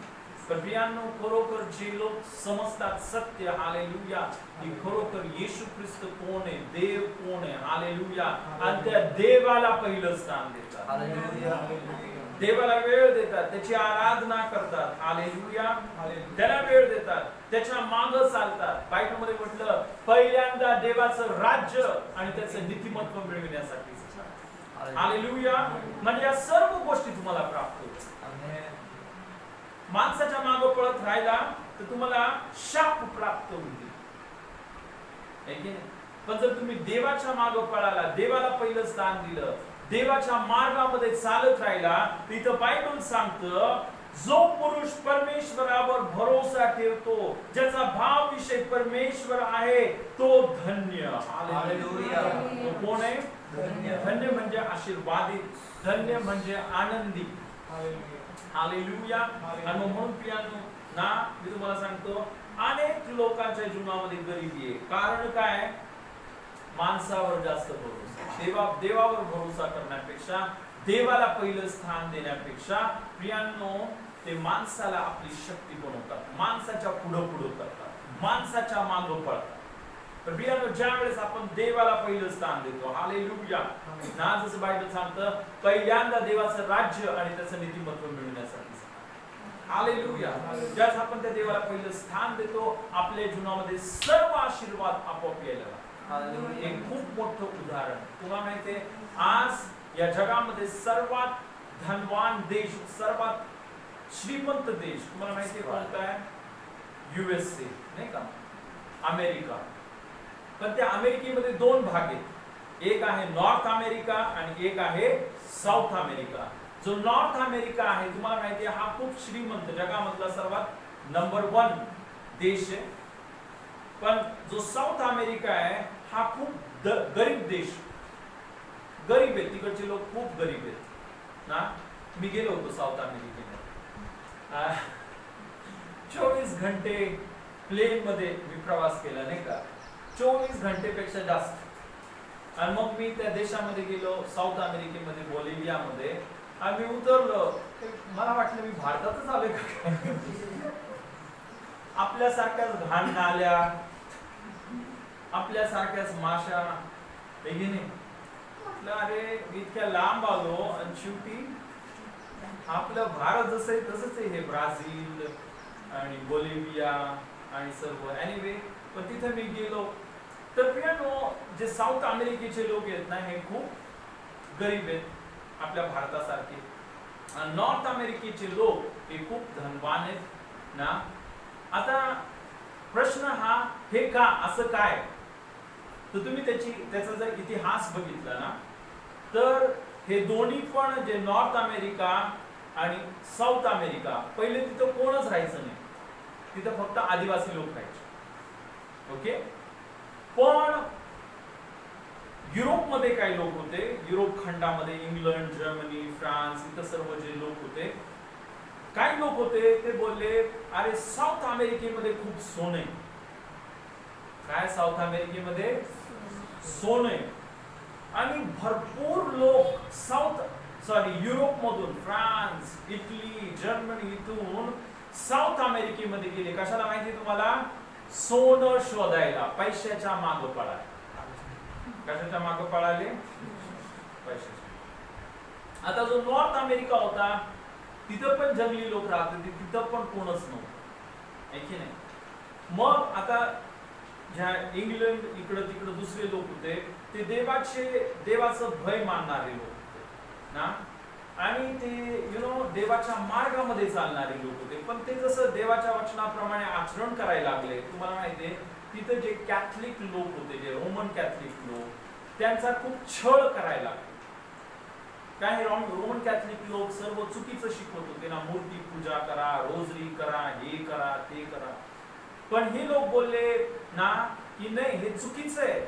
A: पण प्रियांनो, खरोखर जे लोक समजतात सत्य, हालेलुया, की खरोखर येशू ख्रिस्त कोण आहे, देव कोण आहे, हालेलुया, आणि त्या देवाला पहिलं स्थान देतात. हालेलुया. देवाला वेळ देतात, त्याची आराधना करतात. हालेलुया. त्याला वेळ देतात, त्याच्या मागं चालतात. बायबलमध्ये म्हटलं, पहिल्यांदा देवाचं राज्य आणि त्याचं नीतिमत्व मिळविण्यासाठी. हालेलुया. म्हणजे या सर्व गोष्टी तुम्हाला प्राप्त होतील. माणसाच्या मागं पळत राहिला तर तुम्हाला शाप प्राप्त होईल, पण जर तुम्ही देवाच्या मागं पळाला, देवाला पहिलं स्थान दिलं, देवाच्या मार्गामध्ये चालत राहिला, तिथं बायबल सांगतं, जो पुरुष परमेश्वरावर भरोसा ठेवतो, ज्याचा भाव विषय परमेश्वर आहे, तो धन्य. हालेलुया. कोण आहे? धन्य म्हणजे आशीर्वादित, धन्य म्हणजे आनंदी. हालेलुया. आणि म्हणून प्रियांनो ना, मी तुम्हाला सांगतो, अनेक लोकांच्या जीवनामध्ये गरिबी आहे. कारण काय? माणसावर जास्त भरोसा, देवावर भरोसा करण्यापेक्षा, देवाला पहिलं स्थान देण्यापेक्षा, प्रियांनो, ते माणसाला आपली शक्ती बनवतात, माणसाच्या पुढं करतात, माणसाच्या मागं पळतात. तर प्रियांनो, ज्या वेळेस आपण देवाला पहिलं स्थान देतो, हालेलुया, ना, जसं बायबल सांगतं, पहिल्यांदा देवाचं राज्य आणि त्याचं नीतिमत्व मिळवण्यासाठी. हालेलुया. ज्यावेळेस आपण त्या देवाला पहिलं स्थान देतो, आपल्या जीवनामध्ये सर्व आशीर्वाद आपोआप यायला लागतात. एक खूप मोठं उदाहरण तुम्हाला माहिती आहे, आज या जगामध्ये सर्वात धनवान देश, सर्वात श्रीमंत देश तुम्हाला माहिती आहे कोणता आहे? USA, नाही का? अमेरिका. पण त्या अमेरिकेमध्ये दोन भाग आहेत. एक आहे नॉर्थ अमेरिका आणि एक आहे साऊथ अमेरिका. जो नॉर्थ अमेरिका आहे तुम्हाला माहिती आहे हा खूप श्रीमंत, जगामधला सर्वात नंबर 1 देश आहे. पण जो साऊथ अमेरिका आहे हा खूप गरीब देश, गरीब आहे. तिकडचे लोक खूप गरीब आहेत ना. मी गेलो होतो साऊथ अमेरिकेला, 24 घंटे प्लेन मध्ये मी प्रवास केला नाही का, 24 घंटेपेक्षा जास्त. आणि मग मी त्या देशामध्ये गेलो, साऊथ अमेरिकेमध्ये, बोलिव्हियामध्ये. आणि मी उतरलो, मला वाटलं मी भारतातच आलोय का. आपल्यासारख्याच घाण नाल्या, आपल्यासारख्याच माशा वेगळी नाही. म्हटलं अरे मी इतक्या लांब आलो आणि शेवटी आपलं भारत जसं आहे तसंच आहे हे ब्राझील आणि बोलिव्हिया आणि सर्व. एनिवे पण तिथे मी गेलो तर मित्रांनो जे साऊथ अमेरिकेचे लोक आहेत ना हे खूप गरीब आहेत आपल्या भारतासारखे. आणि नॉर्थ अमेरिकेचे लोक हे खूप धनवान आहेत ना. आता प्रश्न हा हे का असं काय, तर तुम्ही त्याचा जर इतिहास बघितला ना तर हे दोन्ही पण जे नॉर्थ अमेरिका आणि साऊथ अमेरिका, पहिले तिथं कोणच राहायचं नाही, तिथं फक्त आदिवासी लोक राहायचे. ओके. पण युरोपमध्ये काही लोक होते, युरोप खंडामध्ये इंग्लंड, जर्मनी, फ्रान्स इथं सर्व जे लोक होते, काही लोक होते ते बोलले अरे साऊथ अमेरिकेमध्ये खूप सोनं आहे. काय साऊथ अमेरिकेमध्ये सोनं आहे. आणि भरपूर लोक युरोप मधून, फ्रान्स, इटली, जर्मनी इथून साऊथ अमेरिकेमध्ये गेले. कशाला माहिती तुम्हाला? सोनं शोधायला, पैशाच्या मागे पळाले. कशाच्या मागे पळाले? पैशाच्या. आता जो नॉर्थ अमेरिका होता तिथं पण जंगली लोक राहत होते, तिथं पण कोणच नव्हतं, आहे की नाही. मग आता ज्या इंग्लंड इकडं तिकडं दुसरे लोक होते ते देवाचं भय मानणारे लोक होते ना. आणि ते देवाच्या मार्गामध्ये चालणारे लोक होते. पण ते जसं देवाच्या वचनाप्रमाणे आचरण करायला लागले, तुम्हाला माहितीये तिथं जे कॅथलिक लोक होते, जे रोमन कॅथलिक लोक, त्यांचा खूप छळ करायला लागले. काही रोमन कॅथलिक लोक सर्व चुकीचं शिकवत होते ना, मूर्ती पूजा करा, रोजरी करा, हे करा, ते करा. पण हे लोक बोलले ना की नाही हे चुकीचं आहे.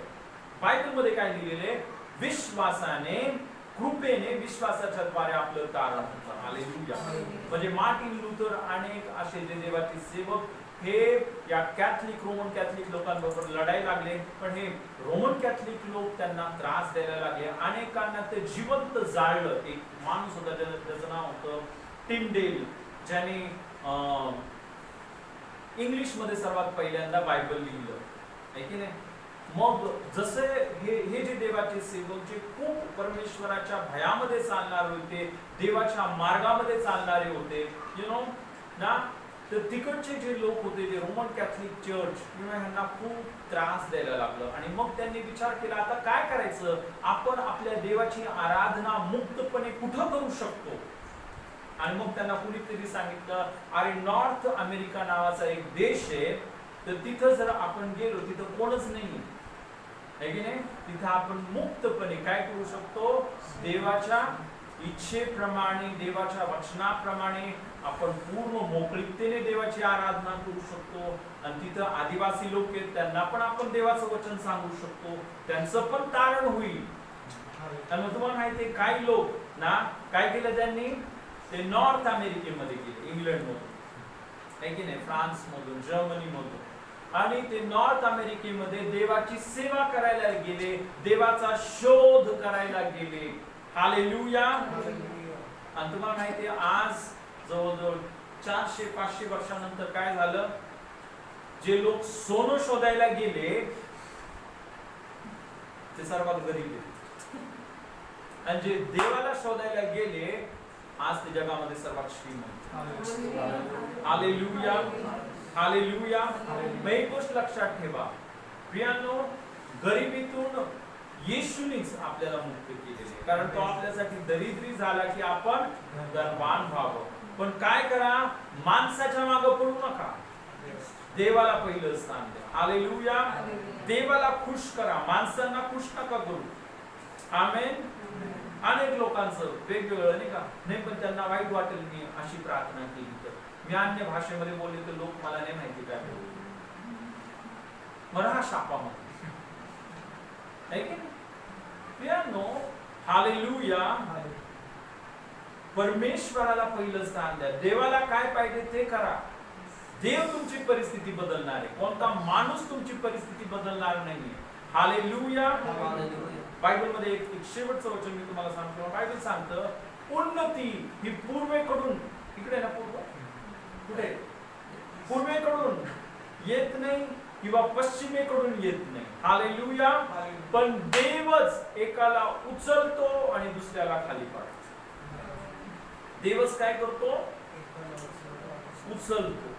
A: बायबलमध्ये काय लिहिलेले? विश्वासाने, कृपेने, विश्वासाच्या द्वारे आपलं तारण होतं. हालेलुया. म्हणजे मार्टिन लुथर अनेक असे जे देवाचे सेवक हे या रोमन कॅथलिक लोकांबरोबर लढाई लागले. पण हे रोमन कॅथलिक लोक त्यांना त्रास द्यायला लागले. अनेकांना ते जिवंत जाळलं. एक माणूस होता ज्याचं नाव होतं टिंडेल, ज्याने इंग्लिश मध्ये सर्वात पहिल्यांदा बायबल लिहिलं, आहे की नाही. मग जसे हे जे देवाचे सेवक जे खूप परमेश्वराच्या भयामध्ये चालणारे होते, देवाच्या मार्गामध्ये चालणारे होते, ना, तर तिकडचे जे लोक होते, जे रोमन कॅथलिक चर्च ह्यांना खूप त्रास द्यायला लागलं. आणि मग त्यांनी विचार केला आता काय करायचं, आपण आपल्या देवाची आराधना मुक्तपणे कुठं करू शकतो. आणि मग त्यांना कुणीतरी सांगितलं अरे नॉर्थ अमेरिका नावाचा एक देश आहे, तर तिथं जर आपण गेलो तिथं कोणच नाही, आहे की नाही. तिथं आपण मुक्तपणे काय करू शकतो, देवाच्या इच्छेप्रमाणे, देवाच्या वचनाप्रमाणे आपण पूर्ण मोकळीकतेने देवाची आराधना करू शकतो. आणि तिथं आदिवासी लोक आहेत, त्यांना पण आपण देवाचं वचन सांगू शकतो, त्यांचं पण तारण होईल. आणि तुम्हाला माहितीये काही लोक ना काय केलं त्यांनी, ते नॉर्थ अमेरिकेमध्ये गेले, इंग्लंड मधून, आहे की नाही, फ्रान्स मधून, जर्मनी मधून. आणि ते नॉर्थ अमेरिकेमध्ये देवाची सेवा करायला गेले, देवाचा शोध करायला गेले. हालेलुया. आणि तुम्हाला माहितीये आज जवळजवळ 400-500 वर्षानंतर काय झालं, जे लोक सोनं शोधायला गेले ते सर्वात गरीब आहेत. आणि जे देवाला शोधायला गेले आज ते जगामध्ये सर्वात श्रीमंत. हालेलुया. हालेलुया. एक गोष्ट लक्षात ठेवा प्रियांनो, गरिबीतून येशूनेच आपल्याला मुक्त केलेले, कारण तो आपल्यासाठी दरिद्री झाला की आपण धनवान व्हावं. पण काय करा, माणसाच्या मागे पडू नका, देवाला पहिलं स्थान द्या. हालेलुया. देवाला खुश करा, माणसांना खुश नका करू. आमेन. अनेक लोकांचं वेगवेगळं नाही का, नाही पण त्यांना वाईट वाटेल मी अशी प्रार्थना केली तर, मी अन्य भाषेमध्ये बोलले तर लोक मला नाही माहिती काय बोलतील, मला शापामध्ये आहे की नाही. प्रियांनो, हालेलुया. परमेश्वराला पहिलं स्थान द्या. देवाला काय पाहिजे ते करा. देव तुमची परिस्थिती बदलणार आहे, कोणता माणूस तुमची परिस्थिती बदलणार नाहीये. हालेलुया. बायबल मध्ये एक शेवटचं वचन मी तुम्हाला सांगतो. बायबल सांगतं उन्नती ही पूर्वेकडून, इकडे ना पूर्व, कुठे, पूर्वेकडून येत नाही किंवा पश्चिमेकडून येत नाही. हालेलुया. पण देवच एकाला उचलतो आणि दुसऱ्याला खाली पाडतो. देवच काय करतो, उचलतो.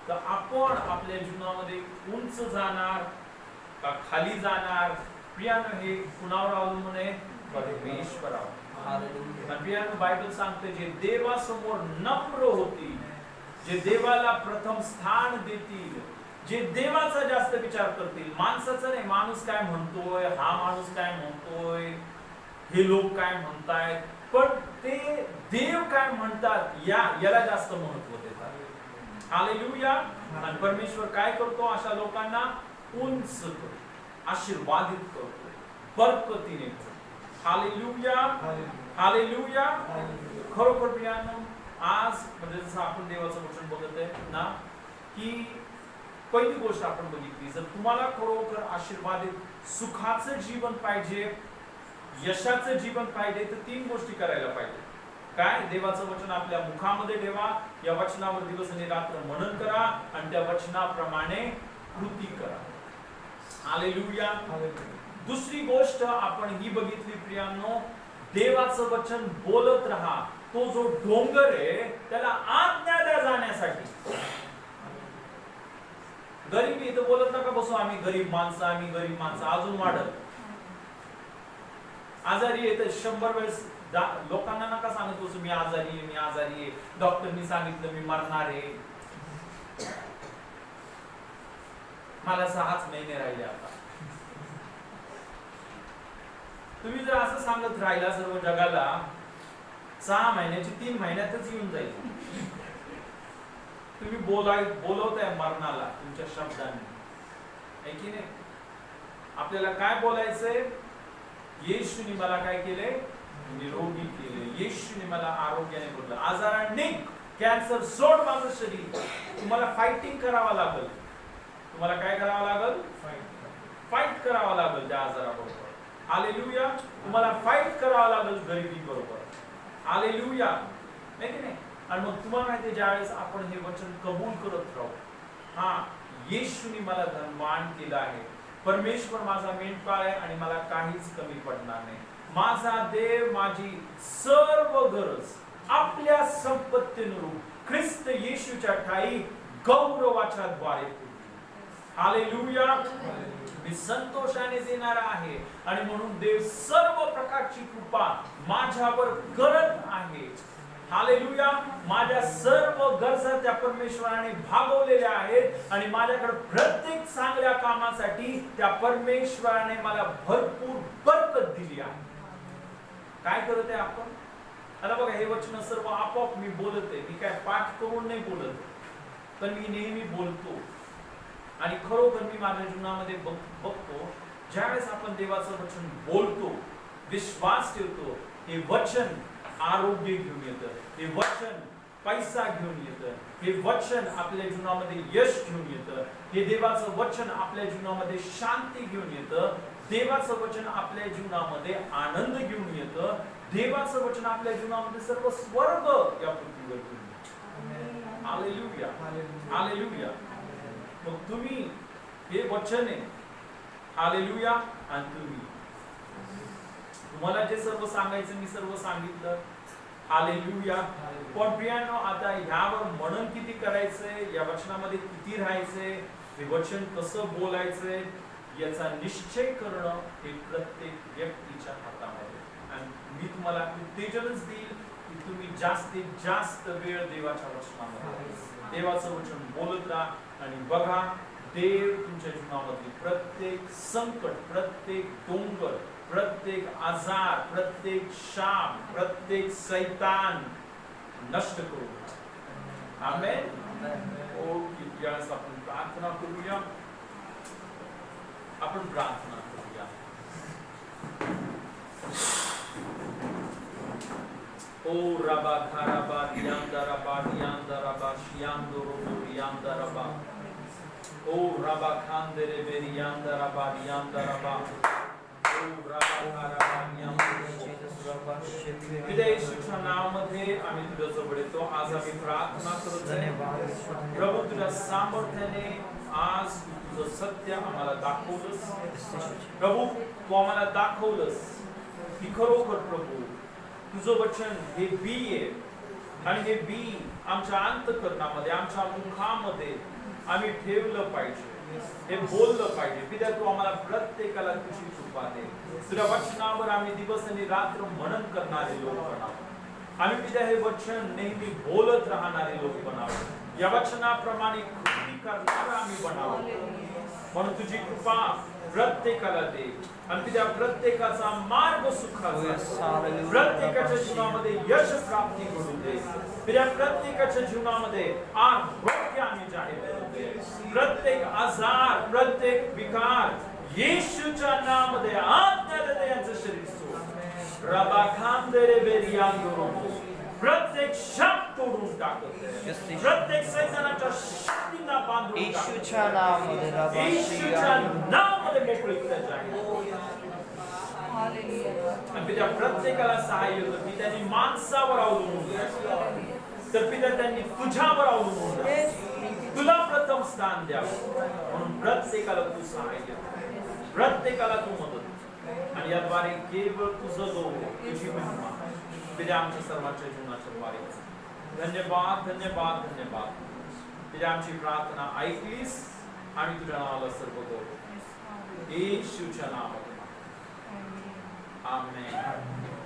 A: तर आपण आपल्या जीवनामध्ये उंच जाणार का खाली जाणार, प्रियानो हे कुणावर अवलंबून आहे, परमेश्वरावर. प्रियानो बायबल सांगते जे देवासमोर नम्र होतील, जे देवाला प्रथम स्थान देतील, जे देवाचा जास्त विचार करतील, माणसाचा नाही, माणूस काय म्हणतोय, हा माणूस काय म्हणतोय, हे लोक काय म्हणतायत, पण ते देव काय म्हणतात याला जास्त महत्व देतात. हालेलुया. आणि परमेश्वर काय करतो, अशा लोकांना उंच करतो, आशीर्वादित करतो, बरकतीने करतो. हालेलुया. हालेलुया. खरोखर प्रियांनो, आज म्हणजे जसं आपण देवाचं वचन बघत आहे ना, की पहिली गोष्ट आपण बघितली, जर तुम्हाला खरोखर आशीर्वादित सुखाचं जीवन पाहिजे, यशाचं जीवन पाहिजे, तर 3 गोष्टी करायला पाहिजे. काय, देवाचं वचन आपल्या मुखामध्ये ठेवा, या वचनावर दिवस आणि रात्र मनन करा आणि त्या वचनाप्रमाणे कृती करा. हालेलुया. दुसरी गोष्ट आपण ही बघितली प्रियांनो, देवाचं वचन बोलत राहा. तो जो डोंगर आहे त्याला आज्ञा द्या जाण्यासाठी. गरीबी इथं बोलत नका बसू, आम्ही गरीब माणसं, आम्ही गरीब माणसं, अजून वाढत. आजारी आहे तर 100 वेळेस लोकांना नका सांगत बसू मी आजारी आहे, मी आजारी आहे, डॉक्टरनी सांगितलं मी मरणार आहे, मला 6च महिने राहिले आता. तुम्ही जर असं सांगत राहिला सर्व जगाला, 6 महिन्याची 3 महिन्यातच येऊन जाईल. तुम्ही बोलवताय मरणाला तुमच्या शब्दांनी, आहे की नाही. आपल्याला काय बोलायचंय, येशूने मला काय केले, निरोगी केले, येशूने मला आरोग्याने बदललं, आजाराने कॅन्सर सोड माझं शरीर. तुम्हाला फायटिंग करावं लागेल, तुम्हाला काय करावं लागेल, फाईट करावं लागेल त्या आजाराबरोबर. हालेलुया. तुम्हाला फाईट करावं लागेल गरिबी बरोबर. हालेलुया. नाही की नाही. आणि मग तुम्हाला माहिती, ज्यावेळेस आपण हे वचन कबूल करत राहू, हा येशूने मला धनवान केलं आहे, परमेश्वर माझा मेंढपाळ आहे आणि मला काहीच कमी पडणार नाही, माझा देव माझी सर्व गरज आपल्या संपत्तीनुरूप ख्रिस्त येशूच्या ठाई गौरवाच्या द्वारे पूर्ण. हालेलुया. मी संतोषाने देणारा आहे आणि म्हणून देव सर्व प्रकारची कृपा माझ्यावर करत आहे. हालेलुया. माझ्या सर्व गरजा त्या परमेश्वराने भागवलेल्या आहेत आणि माझ्याकडे प्रत्येक चांगल्या कामासाठी त्या परमेश्वराने मला भरपूर बरकत दिली आहे. काय करत आहे आपण आता बघा, हे वचन सर्व आपोआप मी बोलत आहे, मी काय पाठ करून नाही बोलत, पण मी नेहमी बोलतो. आणि खरोखर मी माझ्या जीवनामध्ये बघतो, ज्यावेळेस आपण देवाचं वचन बोलतो, विश्वास ठेवतो, हे वचन आरोग्य घेऊन येतं, हे वचन पैसा घेऊन येतं, हे वचन आपल्या जीवनामध्ये यश घेऊन येतं, हे देवाचं वचन आपल्या जीवनामध्ये शांती घेऊन येतं, देवाचं वचन आपल्या जीवनामध्ये आनंद घेऊन येतं, देवाचं वचन आपल्या जीवनामध्ये सर्व स्वर्ग या पृथ्वीवर घेऊन येतं. हालेलुया. हालेलुया. मग तुम्ही हे वचन आहे, हालेलुया, आणि तुम्हाला जे सर्व सांगायचं मी सर्व सांगितलं. हालेलुया. पण प्रियांनो, आता ह्यावर मनन किती करायचंय, या वचनामध्ये किती राहायचंय, हे वचन कसं बोलायचंय, याचा निश्चय करणं हे प्रत्येक व्यक्तीच्या हातामध्ये. आणि मी तुम्हाला उत्तेजनच देईल की तुम्ही जास्तीत जास्त वेळ देवाच्या वचनामध्ये, देवाचं वचन बोलत राहा आणि बघा, देव तुमच्या जीवनामधली प्रत्येक संकट, प्रत्येक डोंगर, प्रत्येक आजार, प्रत्येक शाप, प्रत्येक सैतान नष्ट करू. आमेन. ओ कृपया आपण प्रार्थना करूया. आपण प्रार्थना करूया. ओ रबा खराबा यांदरबा यांदरबा शियांदोरो यांदरबा. ओ रबा खांदरे बेरी यांदरबा यांदरबा. ओ रबा खराबा यांदरबा. पिता येशूच्या नावामध्ये आम्ही तुझ्या जवळ येतो. आज आम्ही प्रार्थना करत आहे. प्रभू तुझ्या सामर्थ्याने आज तुझं सत्य आम्हाला दाखवलंस. प्रभू तू आम्हाला दाखवलंस की खरोखर प्रभू तुझं वचन हे बी आहे आणि हे बी आमच्या अंतःकरणामध्ये, आमच्या मुखामध्ये आम्ही ठेवलं पाहिजे. हे बोललं पाहिजे. पिता तू आम्हाला प्रत्येकाला तुझी कृपा दे. तुझ्या वचनावर आम्ही दिवस आणि रात्र मनन करणारे लोक बनावं. आम्ही पिता हे वचन नेहमी बोलत राहणारे लोक बनावं. या वचनाप्रमाणे कृती करणारा आम्ही बनावं. म्हणून तुझी कृपा प्रत्येकाला दे आणि पिता प्रत्येकाचा मार्ग सुखाचा, प्रत्येकाच्या जीवनामध्ये यश प्राप्ती घडू दे. पिता प्रत्येकाच्या जीवनामध्ये आरोग्य आम्ही जाहीर करू दे. प्रत्येक आजार, प्रत्येक विकार येशूच्या नावामध्ये आज्ञा दे. यांचं शरीर सोड. रबा खांदेरे बेरियांदोरो. प्रत्येक शाप तोडून टाकत. प्रत्येक सैतानाच्या शक्तींना बांधून
B: येशूच्या नावामध्ये
A: येशूच्या नावामध्ये मोकळीकता जाहीर. आणि पिता प्रत्येकाला सहाय्य कर. की त्यांनी माणसावर अवलंबून तर पिता त्यांनी तुझ्यावर अवलंबून तुला प्रथम स्थान द्यावं. म्हणून प्रत्येकाला तू सहाय्य, प्रत्येकाला तू मदत आणि याद्वारे केवळ तुझं लोक, तुझी महिमा पिता आमच्या सर्वांच्या जीवनाच्या द्वारे. धन्यवाद धन्यवाद धन्यवाद. पिता आमची प्रार्थना ऐकलीस आणि तुझ्या नावाला सर्व गौरव येशूच्या नावात. आमेन.